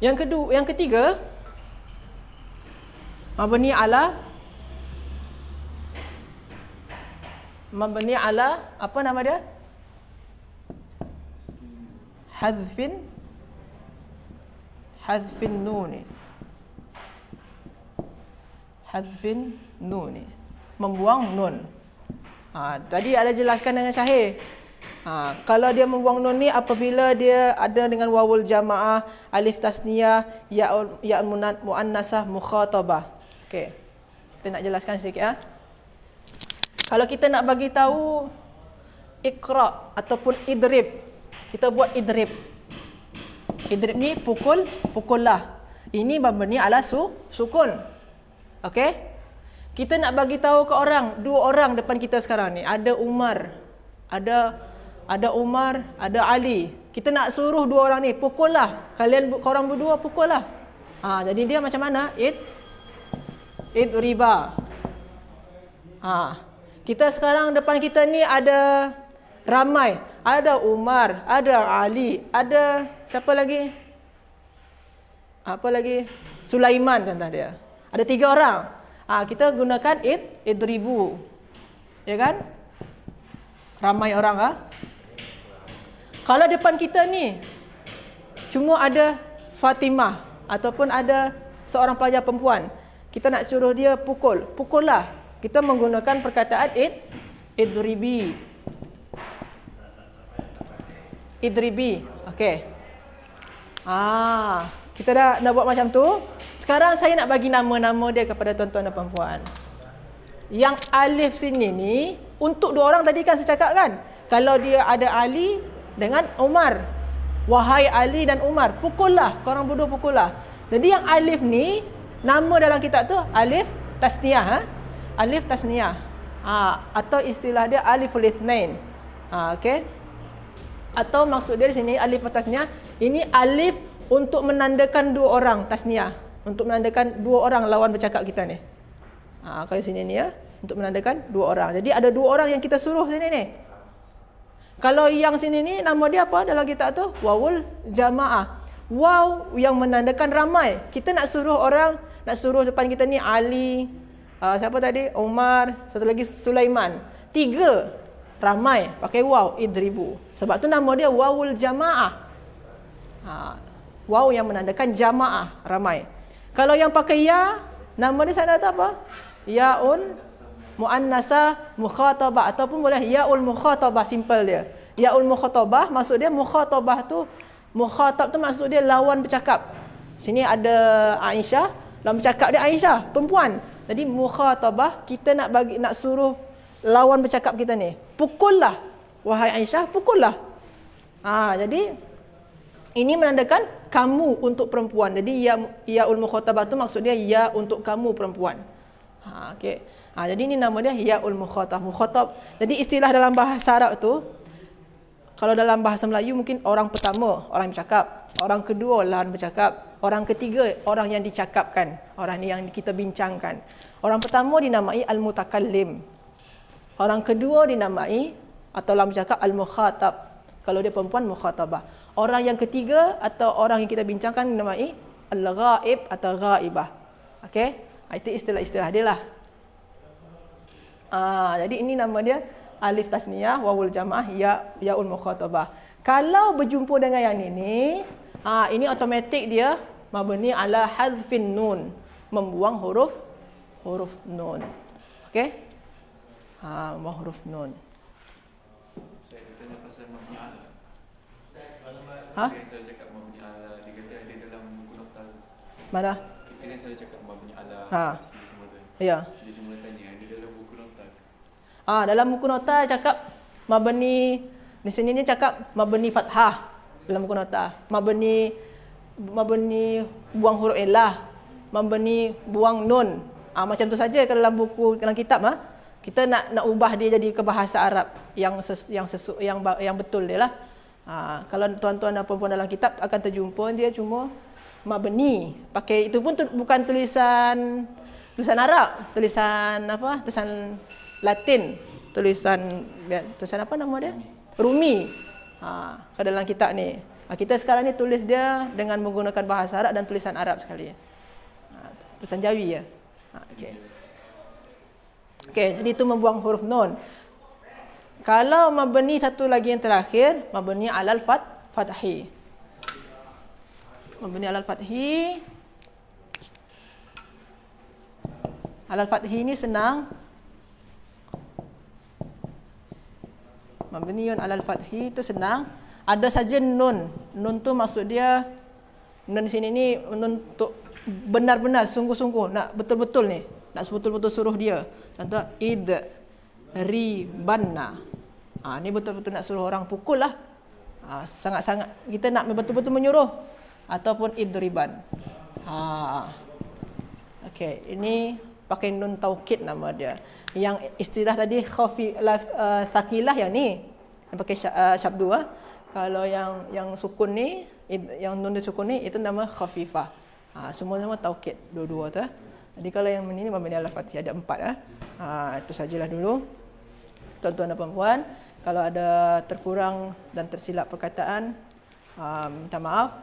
Yang ketiga, mabni ala apa nama dia? Hazfin nuni. Membuang nun. Tadi ada jelaskan dengan Syahir. Kalau dia membuang nun ni apabila dia ada dengan wawul jamaah, alif tasniyah, ya muannasah, mukhatabah. Okey. Kita nak jelaskan sikit. Kalau kita nak bagi tahu iqra ataupun idrib, kita buat idrib. Idrib ni pukullah. Ini mabni ala sukun. Okey? Kita nak bagi tahu ke orang, dua orang depan kita sekarang ni, ada Umar, ada Ali. Kita nak suruh dua orang ni, pukullah. Korang berdua pukullah. Jadi dia macam mana? Riba. Kita sekarang depan kita ni ada ramai. Ada Umar, ada Ali, ada siapa lagi? Apa lagi? Sulaiman contoh dia. Ada 3 orang. Kita gunakan idribu. Ya kan? Ramai orang. Kalau depan kita ni cuma ada Fatimah ataupun ada seorang pelajar perempuan, kita nak suruh dia pukullah. Kita menggunakan perkataan idribi. Okey. Kita dah buat macam tu. Sekarang saya nak bagi nama-nama dia kepada tuan-tuan dan puan-puan. Yang alif sini ni, untuk 2 orang tadi kan saya cakap kan, kalau dia ada Ali dengan Umar, wahai Ali dan Umar, pukullah, korang berdua pukullah. Jadi yang alif ni, nama dalam kitab tu alif tasniyah. Alif tasniyah. Atau istilah dia aliful itsnain. Okey. Atau maksud dia di sini alif tasniyah, ini alif untuk menandakan 2 orang tasniyah. Untuk menandakan 2 orang lawan bercakap kita ni. Kalau sini ni untuk menandakan 2 orang. Jadi ada 2 orang yang kita suruh sini ni. Kalau yang sini ni nama dia apa dalam kitab tu? Wawul jamaah. Waw yang menandakan ramai. Kita nak suruh depan kita ni Ali, siapa tadi? Umar, satu lagi Sulaiman. 3 ramai pakai waw, idribu. Sebab tu nama dia wawul jamaah. Waw yang menandakan jamaah, ramai. Kalau yang pakai ya, nama dia sana tu apa? Yaun muannasah mukhatabah, ataupun boleh yaul mukhatabah, simple dia. Yaul mukhatabah maksud dia mukhatabah tu, mukhatab tu maksud dia lawan bercakap. Sini ada Aisyah, lawan bercakap dia Aisyah, perempuan. Jadi mukhatabah, kita nak suruh lawan bercakap kita ni, pukullah wahai Aisyah, pukullah. Jadi ini menandakan kamu untuk perempuan. Jadi yaul mukhatabah tu maksud dia ya untuk kamu perempuan. Okey. Jadi ini nama dia yaul mukhatab. Jadi istilah dalam bahasa Arab tu, kalau dalam bahasa Melayu mungkin orang pertama orang yang bercakap, orang kedua lawan bercakap, orang ketiga orang yang dicakapkan, orang ni yang kita bincangkan. Orang pertama dinamai al-mutakallim. Orang kedua dinamai atau lawan bercakap al-mukhatab. Kalau dia perempuan, mukhatabah. Orang yang ketiga atau orang yang kita bincangkan dinamai al-ghaib atau ghaibah. Okey? Itu istilah-istilah dia lah. Jadi ini nama dia alif tasniyah, wawul jamaah, yaul mukhatabah. Kalau berjumpa dengan yang ini automatik dia mabni ala hadfin nun, membuang huruf nun. Okey? Membuang huruf nun. Saya tanya pasal mabni ala. Saya cakap mabni ala, dia kata ada dalam buku nota. Mana? Kita kan selalu cakap mabni ala. Semua tu. Ya. Dia cuma tanya ada dalam buku nota. Dalam buku nota cakap mabni, di sini ni cakap mabni fathah dalam buku nota. Mabni buang huruf illah, mabni buang nun. Macam tu saja kalau dalam buku, dalam kitab kita nak ubah dia jadi ke bahasa Arab yang betul dia lah. Kalau tuan-tuan dan puan-puan dalam kitab akan terjumpa dia cuma mabni. Pakai itu pun bukan tulisan Arab, tulisan Latin, tulisan apa nama dia? Rumi. Kalau dalam kitab ni. Kita sekarang ni tulis dia dengan menggunakan bahasa Arab dan tulisan Arab sekali. Tulisan Jawi ya. Okey, jadi itu membuang huruf nun. Kalau mabni satu lagi yang terakhir, mabni alal fathi. Mabni alal fathi. Alal fathi ini senang. Mabniun alal fathi itu senang. Ada saja nun. Nun tu maksud dia, nun di sini ni nun untuk benar-benar sungguh-sungguh nak betul-betul ni, nak betul-betul suruh dia. Contoh idribanna. Ni betul-betul nak suruh orang pukul lah. Sangat-sangat kita nak betul-betul menyuruh, ataupun idriban. Okey, ini pakai nun taukid nama dia. Yang istilah tadi sakilah yang ni yang pakai syabdu. Kalau yang sukun ni, yang nun disukun ni, itu nama khafifah. Semua-semua taukid dua-dua tu. Jadi kalau yang ini mabni ala fathih ada 4. Itu sajalah dulu. Tuan-tuan dan puan-puan, kalau ada terkurang dan tersilap perkataan, minta maaf.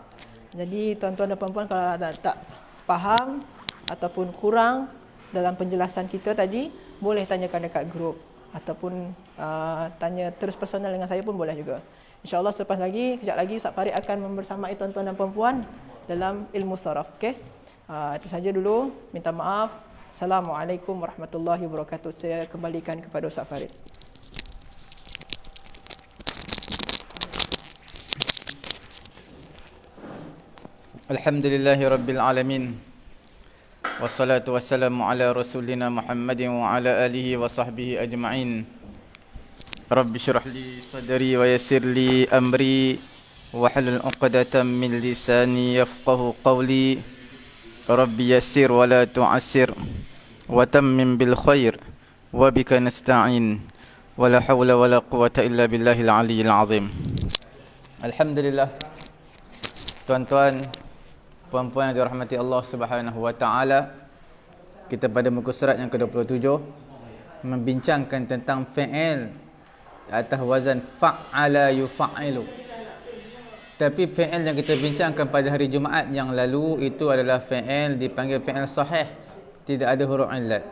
Jadi tuan-tuan dan puan-puan kalau ada tak faham ataupun kurang dalam penjelasan kita tadi, boleh tanyakan dekat grup ataupun tanya terus personal dengan saya pun boleh juga. InsyaAllah selepas lagi, kejap lagi Ustaz Farid akan membersamai tuan-tuan dan puan-puan dalam ilmu saraf. Okey? Itu saja dulu. Minta maaf. Assalamualaikum warahmatullahi wabarakatuh. Saya kembalikan kepada Ustaz Farid. Alhamdulillahi Rabbil Alamin. Wassalatu wassalamu ala rasulina Muhammadin wa ala alihi wa sahbihi ajma'in. Rabbi syrah li sadri wa yassir li amri wahlul 'uqdatam min lisani yafqahu qawli. Rabbi yassir wa la tu'assir wa tammim bil khair wa bika nasta'in wa la hawla wa la quwwata illa billahil aliyyil azim. Alhamdulillah. Tuan-tuan, puan-puan yang dirahmati Allah Subhanahu wa taala, kita pada muka surat yang ke-27 membincangkan tentang fi'il atas wazan fa'ala yufa'alu. Tapi fi'il yang kita bincangkan pada hari Jumaat yang lalu itu adalah fi'il dipanggil fi'il sahih, tidak ada huruf illat.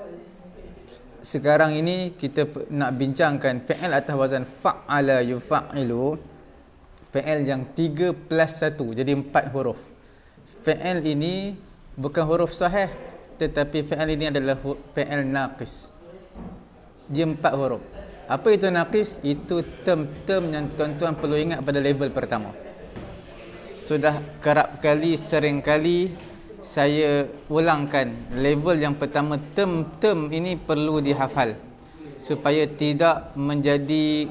Sekarang ini kita nak bincangkan fi'il atas wazan fa'ala yufa'alu, fi'il yang 3 plus 1, jadi 4 huruf. Fi'il ini bukan huruf sahih, tetapi fi'il ini adalah fi'il naqis. Dia 4 huruf. Apa itu naqis? Itu term-term yang tuan-tuan perlu ingat pada level pertama. Sudah kerap kali, sering kali saya ulangkan, level yang pertama term-term ini perlu dihafal supaya tidak menjadi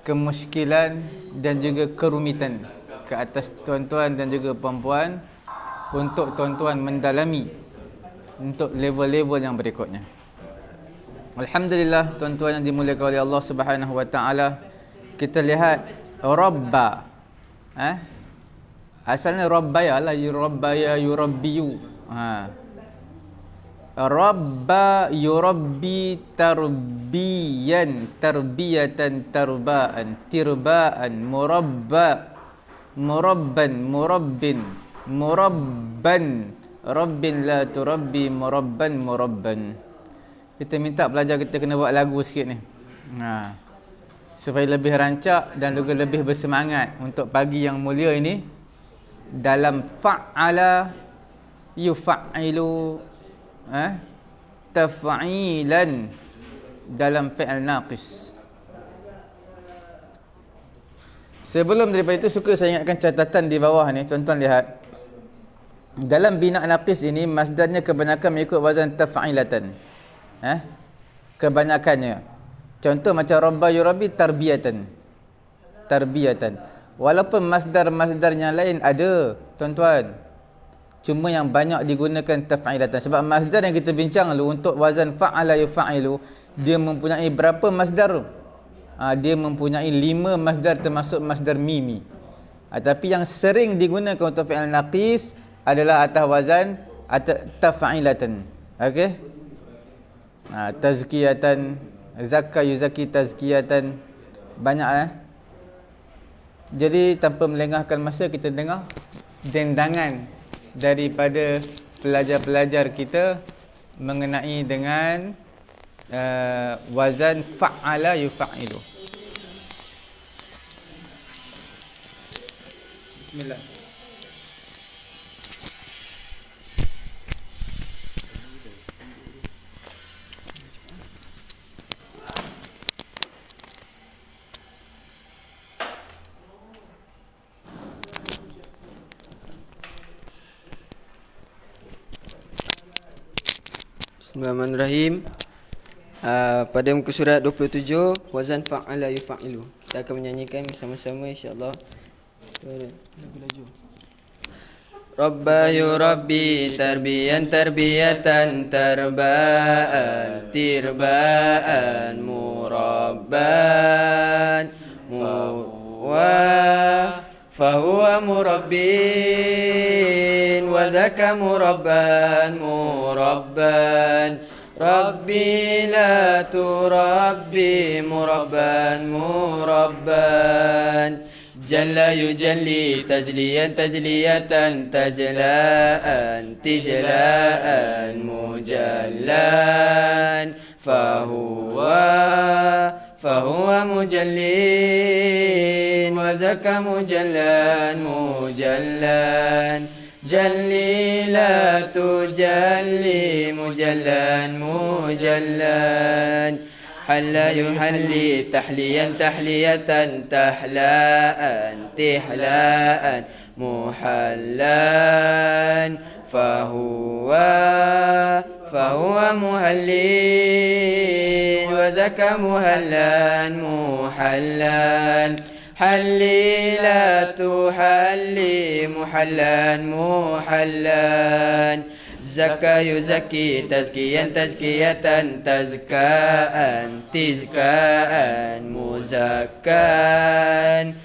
kemusykilan dan juga kerumitan ke atas tuan-tuan dan juga puan-puan untuk tuan-tuan mendalami untuk level-level yang berikutnya. Alhamdulillah, tuan-tuan yang dimuliakan oleh Allah Subhanahu wa taala, kita lihat rabba. Asalnya rabbaya lah, yurabbaya yurabbiyu. Rabba yurabbi tarbiyan, tarbiyatan tarbaan, tirbaan, murabba, murabban, murabbin, murabban, rabbin la turabbi, murabban, murabban. kita minta pelajar kita kena buat lagu sikit ni. Supaya lebih rancak dan juga lebih bersemangat untuk pagi yang mulia ini. Dalam fa'ala yufa'ailu, taf'ilan dalam fi'al naqis. Sebelum daripada itu, suka saya ingatkan catatan di bawah ni. Tuan-tuan lihat, dalam bina naqis ini masdarnya kebanyakan mengikut wazan taf'ilatan. Kebanyakannya. Contoh macam rabba yurabbi tarbiyatan. Walaupun masdar-masdar yang lain ada, tuan-tuan, cuma yang banyak digunakan taf'ilatan. Sebab masdar yang kita bincang dulu untuk wazan fa'ala yufa'ilu, dia mempunyai berapa masdar? Dia mempunyai 5 masdar termasuk masdar mimi. Tapi yang sering digunakan untuk fi'il naqis adalah atas wazan taf'ilatan. Okey? Tazkiyatan, zakka yuzaki tazkiyatan, banyak. Jadi tanpa melengahkan masa, kita dengar dendangan daripada pelajar-pelajar kita mengenai dengan wazan fa'ala yufa'ilu. Bismillah. Bismillahirrahmanirrahim. Pada muka surat 27, wazan fa'ala yufa'ilu. Kita akan menyanyikan bersama-sama, insya-Allah. Lagu-lagu. Rabba yurabbi tarbiyan tarbiyatan tarbaan tirbaan murabban fahuwa murabbin wa dhaka murabban Rabbi la turabbi murabban Jalla yujalli tajliyatan tajlaan mujallan fahuwa mujallin wa zaka mujallan Jalli la tujalli mujallan Halla yuhalli tahliyatan tahlaan muhallan fahuwa muhallin wa zaka muhallan Halli la tuhalli muhallan Zaka yuzaki tazkiyatan tizkaan muzakkan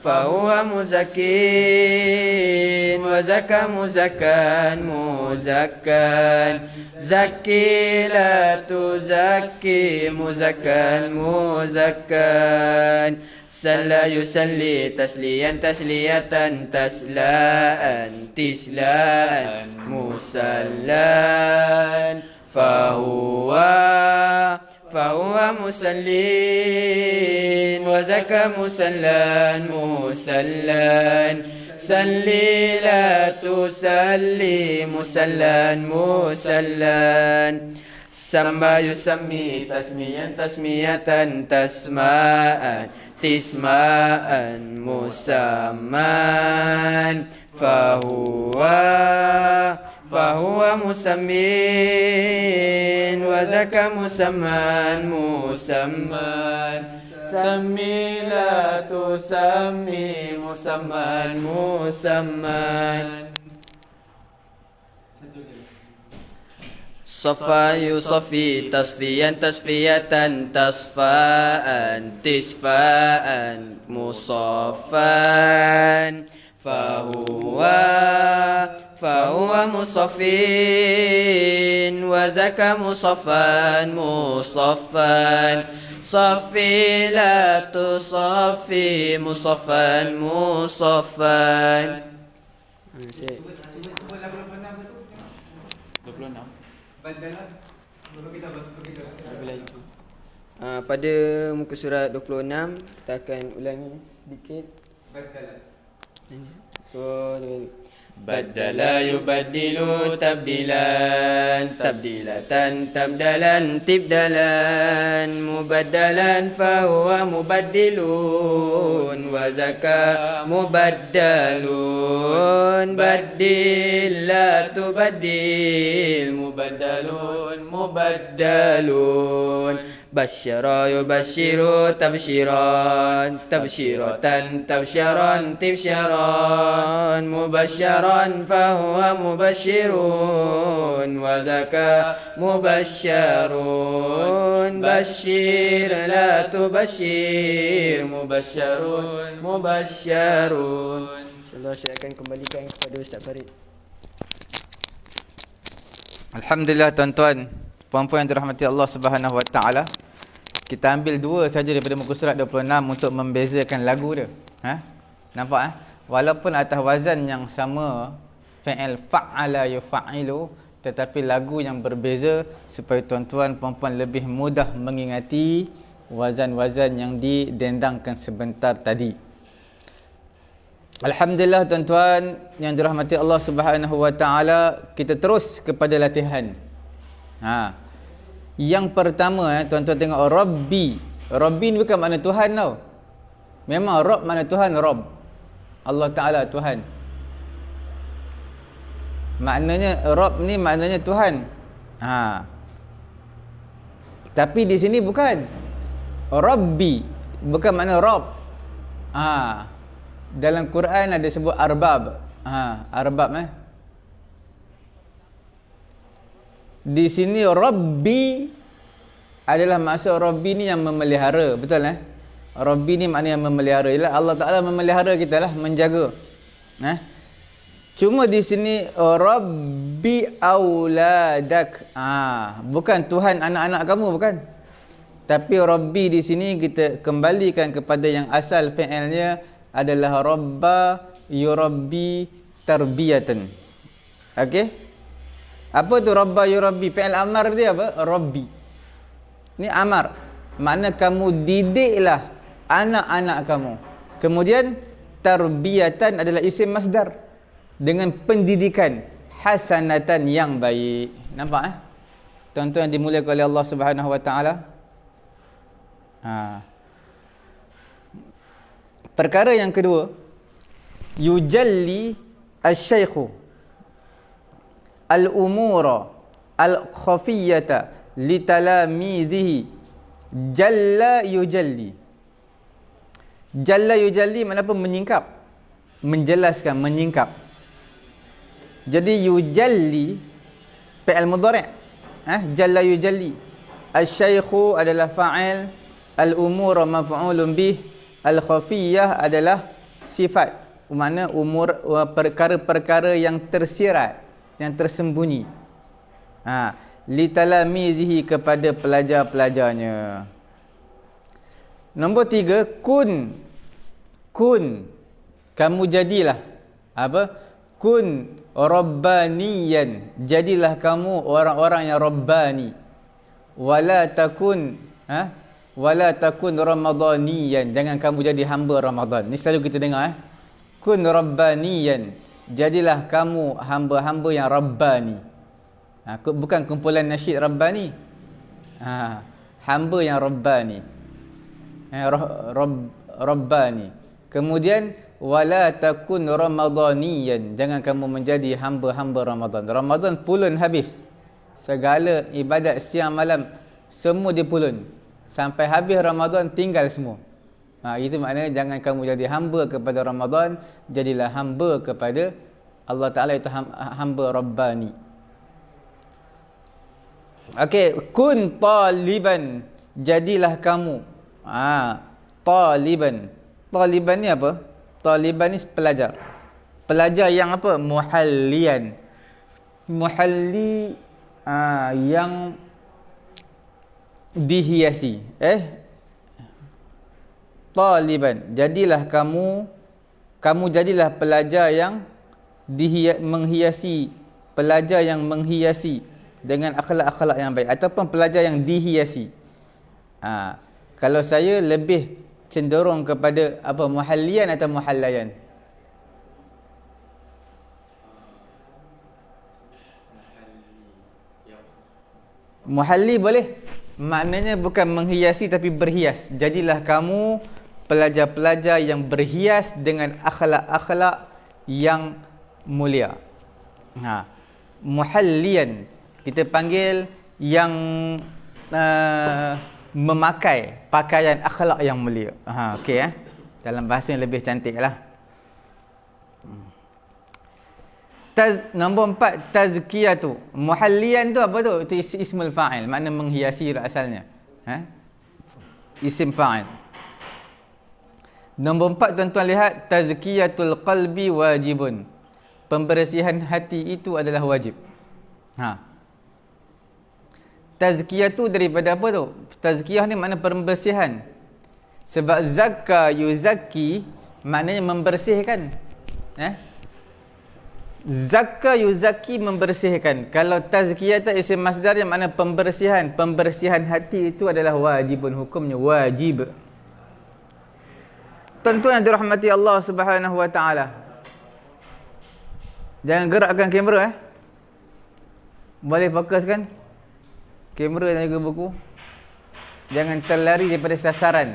fahuwa muzakin wa zaka muzakkan Zaki la tuzaki muzakkan Salla yusalli tasliyatan taslaan musallan fahuwa musallin wa zaka musallan Salli la tusalli musallan Samba yusammi tasmiyatan tisma'an musamman fahuwa musammin wa zaka musamman Sammi la tusammi musamman Safa yusafi tasfiyatan tasfaan tisfaan musaffan fahuwa musaffin wa zaka musaffan Safi la tusaffi musaffan 26. Pada muka surat 26 kita akan ulangi sedikit. Badala yubaddilu tabdilan tabdilatan tabdalan tibdalan mubaddalan fahuwa mubaddilun wa zaka mubaddalun baddil la tubaddil mubaddalun mubaddalun Basyara yubasyiru tabsyiran tabsyiratan tabsyaran tibsyaran mubasyaran fahuwa mubasyirun wa dhaka mubasyarun basyir la tubasyir mubasyarun mubasyarun. InsyaAllah saya akan kembalikan kepada Ustaz Farid. Alhamdulillah tuan-tuan, puan-puan yang dirahmati Allah Subhanahu Wa Taala. Kita ambil dua saja daripada muka surat 26 untuk membezakan lagu dia. Nampak Walaupun atas wazan yang sama, fi'il fa'ala yufa'ilu, tetapi lagu yang berbeza supaya tuan-tuan puan-puan lebih mudah mengingati wazan-wazan yang didendangkan sebentar tadi. Alhamdulillah tuan-tuan yang dirahmati Allah Subhanahu Wa Taala, kita terus kepada latihan. Yang pertama tuan-tuan tengok Rabbi. Rabbi ni bukan makna Tuhan tau. Memang Rabb makna Tuhan, Rabb. Allah Taala Tuhan. Maknanya Rabb ni maknanya Tuhan. Tapi di sini bukan. Rabbi bukan makna Rabb. Dalam Quran ada sebut arbab. Arbab Di sini Rabbi adalah maksud Rabbi ni yang memelihara, betul Rabbi ni makna yang memelihara. Ialah Allah Taala memelihara kita lah, menjaga. Cuma di sini Rabbi auladak. Bukan Tuhan anak-anak kamu, bukan. Tapi Rabbi di sini kita kembalikan kepada yang asal fi'ilnya adalah rabba yurabbi tarbiyatan. Okey? Apa tu rabba yurabbi? Fi'il amar dia apa? Rabbi. Ni amar. Makna kamu didiklah anak-anak kamu. Kemudian tarbiyatan adalah isim masdar dengan pendidikan hasanatan yang baik. Nampak tuan-tuan yang dimuliakan oleh Allah Subhanahu Wa Taala. Perkara yang kedua, yujalli asy-syaikhu al-umura al-khafiyata litalamidhihi jalla yujalli. Jalla yujalli makna apa? Menyingkap, menjelaskan, menyingkap. Jadi yujalli fi'il mudhari', jalla yujalli. Asy-syaikhu adalah fa'il, al-umura maf'ulun bih, al-khafiyah adalah sifat. Makna umur, perkara-perkara yang tersirat, yang tersembunyi. Litalamidhihi kepada pelajar-pelajarnya. Nombor 3, kun. Kun, kamu jadilah apa? Kun rabbaniyan, jadilah kamu orang-orang yang rabbani. Wala takun wala takun ramadhaniyan, jangan kamu jadi hamba Ramadan. Ni selalu kita dengar kun rabbaniyan, jadilah kamu hamba-hamba yang rabbani. Bukan kumpulan nasyid rabbani. Hamba yang rabbani. Rabbani. Kemudian wala takun ramadhaniyan, jangan kamu menjadi hamba-hamba Ramadan. Ramadan pulun habis. Segala ibadat siang malam semua dipulun. Sampai habis Ramadan tinggal semua. Itu maknanya jangan kamu jadi hamba kepada Ramadan, jadilah hamba kepada Allah Ta'ala, itu hamba Rabbani. Okey, kun taliban, jadilah kamu taliban. Taliban ni apa? Taliban ni pelajar. Pelajar yang apa? Muhallian. Muhalli yang dihiasi. Taliban, jadilah kamu jadilah pelajar yang menghiasi, pelajar yang menghiasi. dengan akhlak-akhlak yang baik ataupun pelajar yang dihiasi. Kalau saya lebih cenderung kepada apa, muhallian atau muhallayan? Muhalli boleh. Maknanya bukan menghiasi tapi berhias. Jadilah kamu pelajar-pelajar yang berhias dengan akhlak-akhlak yang mulia. Muhallian kita panggil yang memakai pakaian akhlak yang mulia. Okey dalam bahasa yang lebih cantik lah. Nombor 4, tazkiyatu. Muhallian tu apa tu? Itu ismul fa'il, makna menghiasi asalnya. Isim fa'il. Nombor 4 tuan-tuan lihat, tazkiyatul qalbi wajibun. Pembersihan hati itu adalah wajib. Tazkiyah tu daripada apa tu? Tazkiyah ni makna pembersihan. Sebab zakka yuzakki maknanya membersihkan. Zakka yuzakki membersihkan. Kalau tazkiyah tu isim masdar yang makna pembersihan. Pembersihan hati itu adalah wajibun, hukumnya wajib. Tuan-tuan yang dirahmati Allah Subhanahu wa taala. Jangan gerakkan kamera Boleh fokuskan kamera dan juga buku. Jangan terlari daripada sasaran.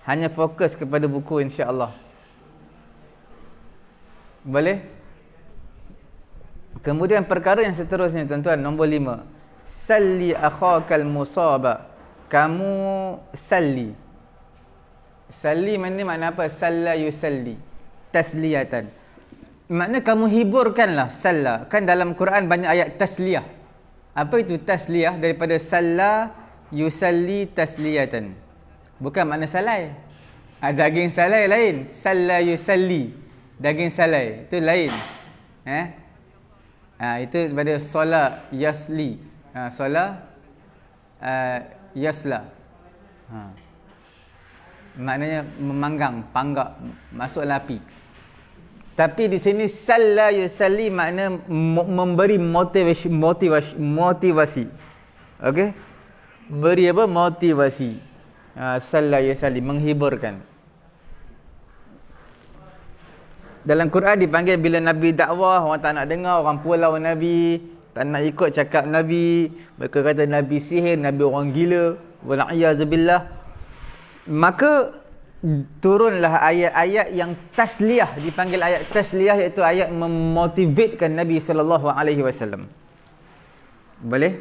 Hanya fokus kepada buku, insya-Allah. Boleh? Kemudian perkara yang seterusnya tuan-tuan, nombor 5. Salli akhakal musaba. Kamu salli. Salli makna apa? Salla yusalli. Tasliyatan. Makna kamu hiburkanlah, salla. Kan dalam Quran banyak ayat tasliyah. Apa itu tasliyah? Daripada salla yusalli tasliyatan. Bukan makna salai. Daging salai lain. Salla yusalli. Daging salai itu lain. Itu daripada sola yasli. Sola yasla. Maknanya memanggang, panggak, masuk api. Tapi di sini salla yusalli makna memberi motivasi. Okey? Beri apa? Motivasi. Salla yusalli, menghiburkan. Dalam Quran dipanggil bila Nabi dakwah, orang tak nak dengar, orang pulau Nabi, tak nak ikut cakap Nabi, mereka kata Nabi sihir, Nabi orang gila, wal'iyazubillah. Maka turunlah ayat-ayat yang tasliyah, dipanggil ayat tasliyah, iaitu ayat memotivatkan Nabi SAW. Boleh?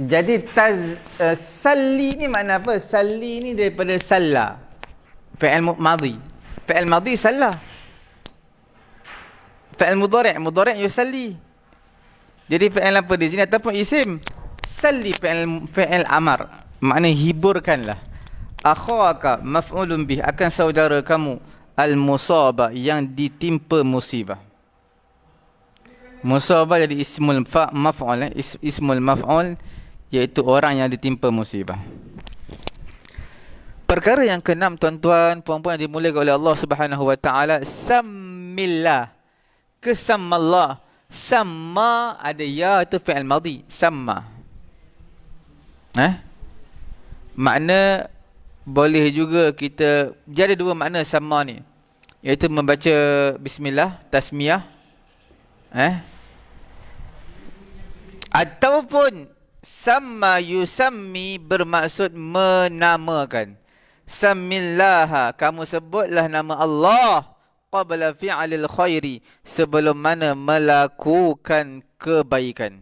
Jadi salli ni makna apa? Salli ni daripada salla, fi'il madhi. Fi'il madhi salla. Fi'il mudhari' yusalli. Jadi fi'il apa di sini ataupun isim? Salli fi'il amar. Makna hiburkanlah. Akhaka maf'ulun bih, akan saudara kamu al-musaba, yang ditimpa musibah. Musabah jadi ismul maf'ul, ismul maf'ul, iaitu orang yang ditimpa musibah. Perkara yang keenam tuan-tuan, puan-puan yang dimuliakan oleh Allah Subhanahu wa taala, sammillah. Kesammallah. Samma ada ya, itu fi'il madhi, samma. Makna boleh juga kita, jadi dua makna sama ni, iaitu membaca bismillah, tasmiyah, ataupun sama yusammi bermaksud menamakan. Samillaha, kamu sebutlah nama Allah qabla fi'lil khairi, sebelum mana melakukan kebaikan.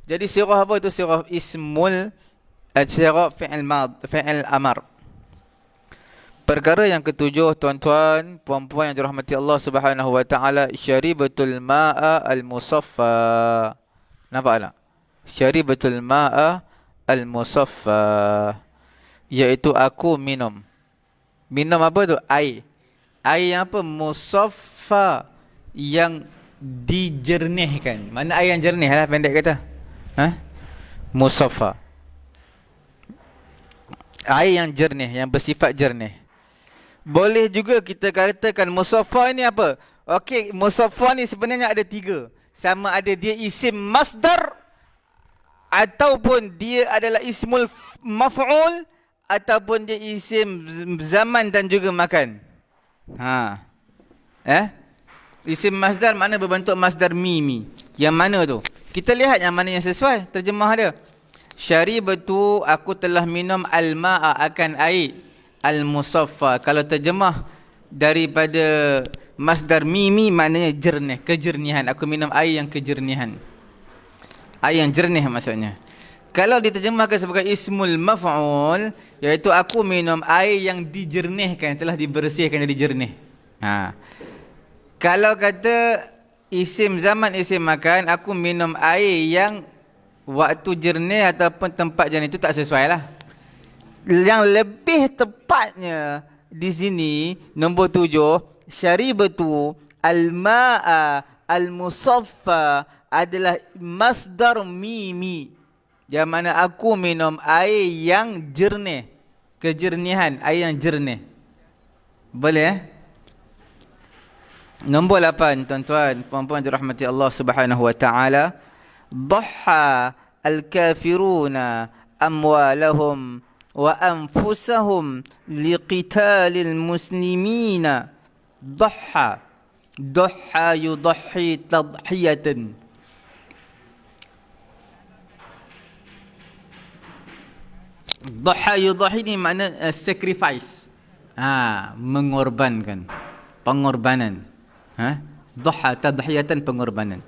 Jadi sirah apa itu? Sirah ismul, sirah fi'il amar. Perkara yang ketujuh tuan-tuan, puan-puan yang dirahmati Allah Subhanahu wa taala, syaribatul ma'a al-musaffa. Nampak tak? Syaribatul ma'a al-musaffa, iaitu aku minum. Minum apa tu? Air. Air yang apa? Musaffa, yang dijernihkan. Mana air yang jernih lah, pendek kata. Musaffa. Air yang jernih, yang bersifat jernih. Boleh juga kita katakan musaffa ini apa? Okey, musaffa ni sebenarnya ada tiga. sama ada dia isim masdar ataupun dia adalah ismul maf'ul ataupun dia isim zaman dan juga makan. Isim masdar makna berbentuk masdar mimi. Yang mana tu? Kita lihat yang mana yang sesuai terjemah dia. Syaribatu, aku telah minum al-ma'a, akan air, al-musaffa. Kalau terjemah daripada masdar mimi maknanya jernih, kejernihan. Aku minum air yang kejernihan. Air yang jernih maksudnya. Kalau diterjemahkan sebagai ismul maf'ul, iaitu aku minum air yang dijernihkan, telah dibersihkan jadi jernih. Kalau kata isim zaman, isim makan, aku minum air yang waktu jernih ataupun tempat jernih, itu tak sesuai lah. Yang lebih tepatnya di sini nombor 7, syaribatu al-ma'a al-musaffa adalah masdar mimi, yang mana aku minum air yang jernih, kejernihan, air yang jernih. Boleh Nombor 8, tuan-tuan, puan-puan dirahmati Allah Subhanahu wa taala. Dhaha al-kafiruna amwalahum wa anfusahum liqitalil muslimina. Dhaha yudhi tadhiyatan. Dhaha yudhi ni makna sacrifice. Mengorbankan, pengorbanan. Dhaha tadhiyatan, pengorbanan.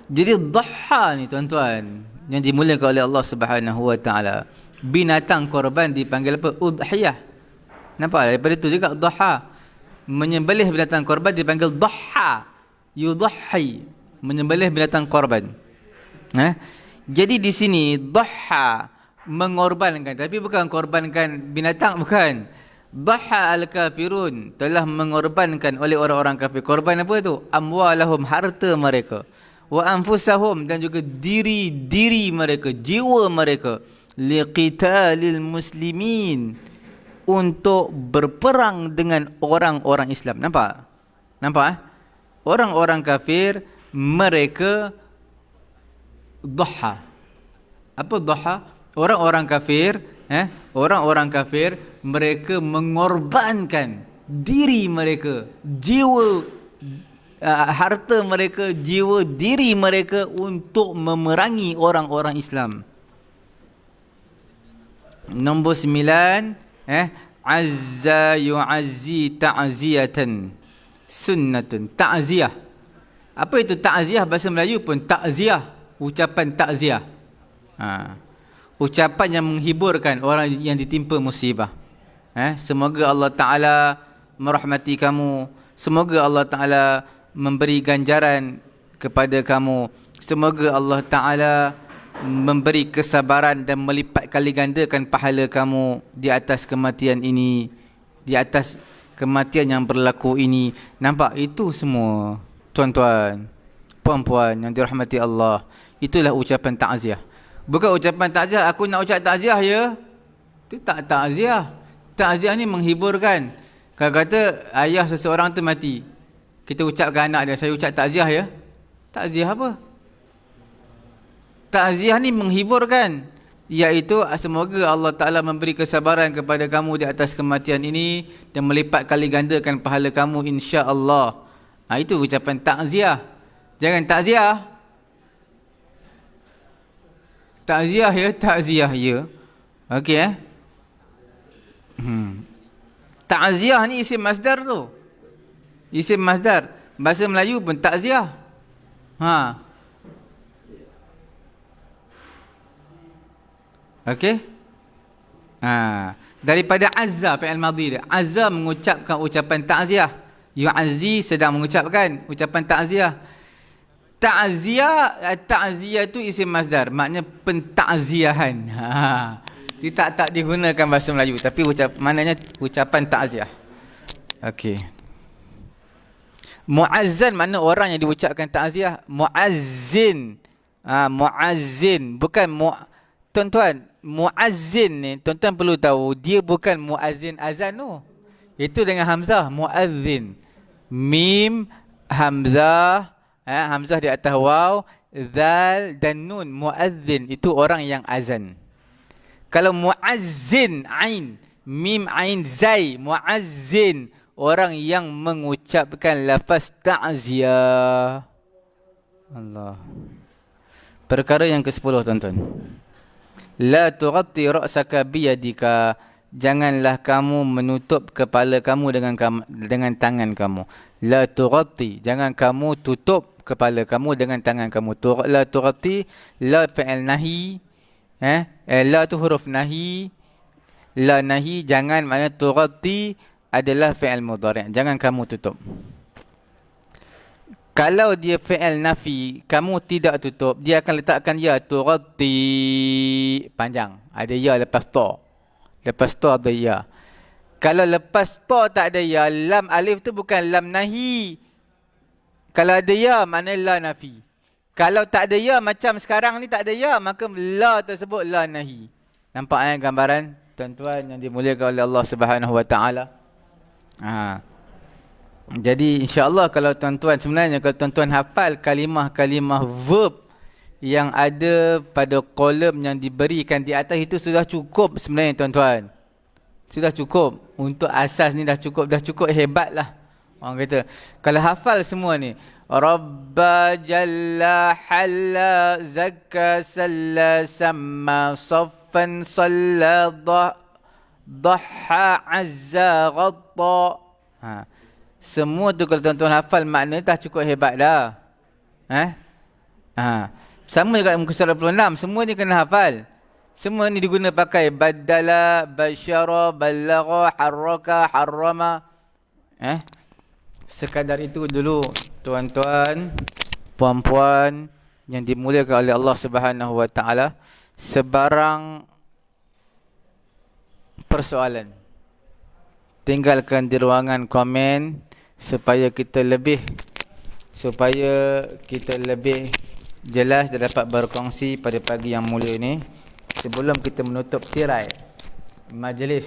Jadi dhaha ni tuan-tuan yang dimuliakan oleh Allah Subhanahu wa taala, binatang korban dipanggil apa? Udhiyah. Nampak? Daripada itu juga dhaha, menyembelih binatang korban dipanggil dhaha, yudhi, menyembelih binatang korban. Jadi di sini dhaha mengorbankan, tapi bukan korbankan binatang, bukan. Dhaha al-kafirun, telah mengorbankan oleh orang-orang kafir. Korban apa itu? Amwalahum, harta mereka. Wa anfusahum, dan juga diri mereka, jiwa mereka. Liqitalil muslimin, untuk berperang dengan orang-orang Islam. Nampak? Orang-orang kafir, mereka dhaha. Apa dhaha? Orang-orang kafir, mereka mengorbankan diri mereka, jiwa, harta mereka, jiwa, diri mereka untuk memerangi orang-orang Islam. Nombor 9, azza yu'azzi ta'ziyatan sunnatun. Ta'ziyah. Apa itu ta'ziyah? Bahasa Melayu pun ta'ziyah, ucapan ta'ziyah. Ucapan yang menghiburkan orang yang ditimpa musibah. Semoga Allah Ta'ala merahmati kamu. Semoga Allah Ta'ala memberi ganjaran kepada kamu. Semoga Allah Ta'ala memberi kesabaran dan melipat kali gandakan pahala kamu di atas kematian ini, di atas kematian yang berlaku ini. Nampak? Itu semua, tuan-tuan, puan-puan yang dirahmati Allah, itulah ucapan ta'ziah. Bukan ucapan takziah, aku nak ucap takziah ya. Itu tak takziah. Takziah ni menghiburkan. Kalau kata ayah seseorang tu mati, kita ucapkan anak dia, saya ucap takziah ya. Takziah apa? Takziah ni menghiburkan, iaitu semoga Allah Ta'ala memberi kesabaran kepada kamu di atas kematian ini dan melipat kali gandakan pahala kamu insya-Allah. Itu ucapan takziah. Jangan takziah. Takziah ya. Okey Takziah ni isim masdar tu. Isim masdar. Bahasa Melayu pun takziah. Okey. Daripada azza, fi'il madhi dia. Azza mengucapkan ucapan takziah. Yu'azzi sedang mengucapkan ucapan takziah. Ta'ziyah tu isim masdar, maknanya pentakziahan. Dia tak digunakan bahasa Melayu, tapi maknanya ucapan takziah. Okey. Muazzan makna orang yang diucapkan takziah. Muazzin. Muazzin bukan tuan-tuan, muazzin ni tuan-tuan perlu tahu, dia bukan muazzin azan tu. Itu dengan hamzah, muazzin. Mim, hamzah, Hamzah di atas waw, zal dan nun. Muazzin itu orang yang azan. Kalau muazzin, ain, mim ain zai, muazzin, orang yang mengucapkan lafaz ta'ziyah. Allah. Perkara yang ke-10 tuan-tuan. La tughatti ra'saka biyadika. Janganlah kamu menutup kepala kamu dengan tangan kamu. La tughatti, jangan kamu tutup kepala kamu dengan tangan kamu. La tughatti, la fi'il nahi. La tu huruf nahi. La nahi, jangan, maknanya tughatti adalah fi'il mudhari'. Jangan kamu tutup. Kalau dia fi'il nafi, kamu tidak tutup, dia akan letakkan ya, tughatti, panjang. Ada ya lepas ta. Lepas ta ada ya. Kalau lepas ta tak ada ya, lam alif tu bukan lam nahi. Kalau ada ya, maknanya la nafi. Kalau tak ada ya, macam sekarang ni tak ada ya, maka la tersebut la nahi. Nampak gambaran tuan-tuan yang dimuliakan oleh Allah Subhanahu Wa Taala? Jadi insya-Allah kalau tuan-tuan, sebenarnya kalau tuan-tuan hafal kalimah-kalimah verb yang ada pada kolom yang diberikan di atas, itu sudah cukup sebenarnya tuan-tuan. Sudah cukup. Untuk asas ni dah cukup hebatlah. Orang kata, kalau hafal semua ni, Rabba jalla halla zakka salla samma saffan salla dhaha azza ghatta. Semua tu kalau tuan-tuan hafal makna dah cukup hebat dah. Sama juga muka surat 26, semua ni kena hafal. Semua ni diguna pakai badala, basyara, balagha, harraka, harrama. Sekadar itu dulu tuan-tuan, puan-puan yang dimuliakan oleh Allah Subhanahu Wa Taala. Sebarang persoalan, tinggalkan di ruangan komen supaya kita lebih jelas dan dapat berkongsi pada pagi yang mulia ini, sebelum kita menutup tirai majlis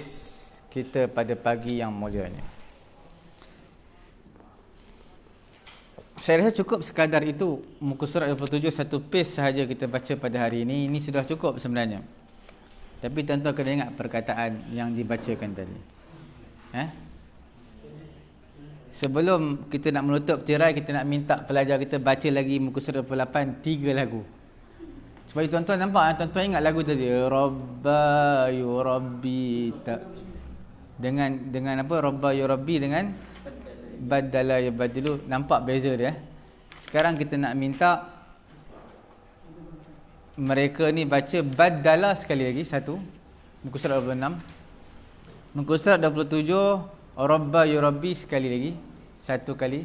kita pada pagi yang mulia ini. Saya rasa cukup sekadar itu. Muka surat 27 satu page sahaja kita baca pada hari ini. Ini sudah cukup sebenarnya. Tapi tuan-tuan kena ingat perkataan yang dibacakan tadi. Sebelum kita nak menutup tirai, kita nak minta pelajar kita baca lagi muka surat 28 3 lagu. Supaya tuan-tuan nampak, tuan-tuan ingat lagu tadi, Rabba yu rabbi tak, dengan apa, Rabba yu rabbi dengan badala yu badilu. Nampak beza dia. Sekarang kita nak minta mereka ni baca badala sekali lagi, satu, muka surat 26. Muka surat 27 Rabba yu rabbi sekali lagi, satu kali.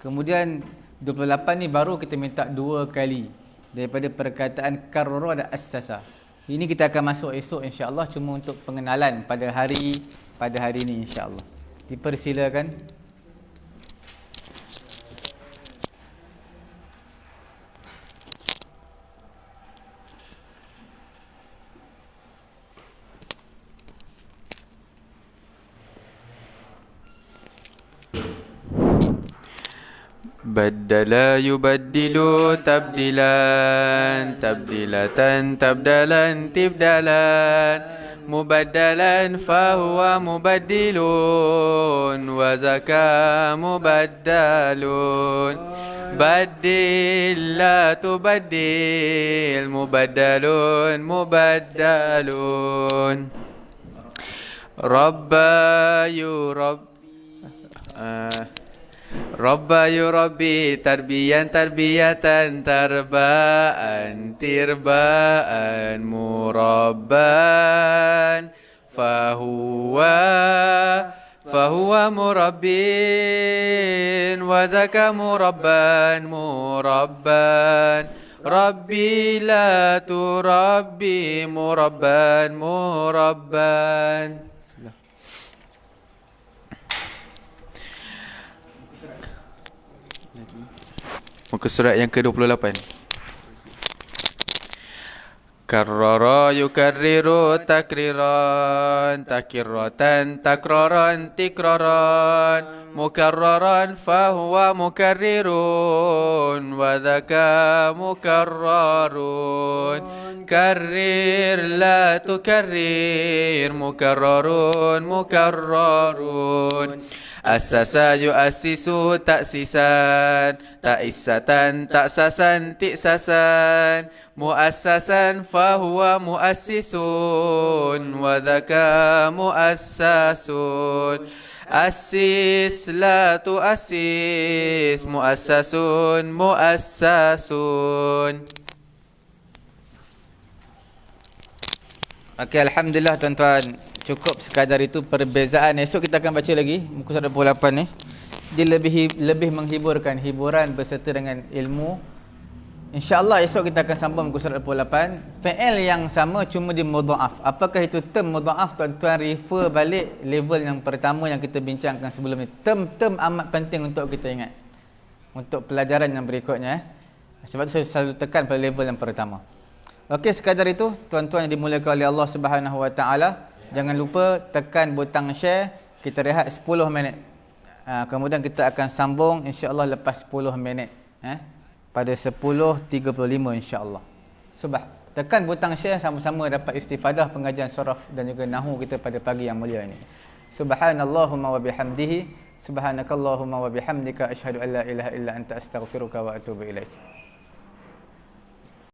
Kemudian 28 ni baru kita minta 2 kali daripada perkataan karrara dan assasa. Ini kita akan masuk esok insya-Allah, cuma untuk pengenalan pada hari ini insya-Allah. Dipersilakan. Badala yubaddilu tabdilan, tabdilatan tabdalan tibdalan, mubaddalan fahuwa mubaddilun, wa zaka mubaddalun. Baddil la tubaddil, mubaddalun mubaddalun. Rabba yurab Rabba yurabbi tarbiyan tarbiyatan tarbaan tirbaan murabban fahuwa murabbin wa zaka murabban murabban rabbi la turabbi murabban murabban. Muka surat yang ke-28. Karrara yukarriru takriran, takirratan takraran tikraran, مكررا فهو مكرر وذاك مكرر كرر لا تكرر مكرر مكرر أسس يؤسس تأسيسا تأسة تأسسا تأسسا مؤسسا فهو مؤسس وذاك مؤسس أسس لا تؤسس مؤسس مؤسس. Okey, alhamdulillah tuan-tuan. Cukup sekadar itu perbezaan. Esok kita akan baca lagi muka surat 28 ni. Dia lebih menghiburkan, hiburan berserta dengan ilmu. InsyaAllah esok kita akan sambung muka surat 28. Fi'il yang sama cuma di mudha'af. Apakah itu term mudha'af? Tuan-tuan refer balik level yang pertama yang kita bincangkan sebelum ni. Term amat penting untuk kita ingat. Untuk pelajaran yang berikutnya. Sebab tu saya selalu tekan pada level yang pertama. Okey, sekadar itu tuan-tuan yang dimuliakan oleh Allah Subhanahu Wa Taala, jangan lupa tekan butang share. Kita rehat 10 minit. Kemudian kita akan sambung insya-Allah lepas 10 minit, pada 10.35 insya-Allah. Tekan butang share, sama-sama dapat istifadah pengajian surah dan juga nahwu kita pada pagi yang mulia ini. Subhanallahumma wa bihamdihi, subhanakallahumma wa bihamdika, asyhadu an la ilaha illa anta astaghfiruka wa atubu ilaik.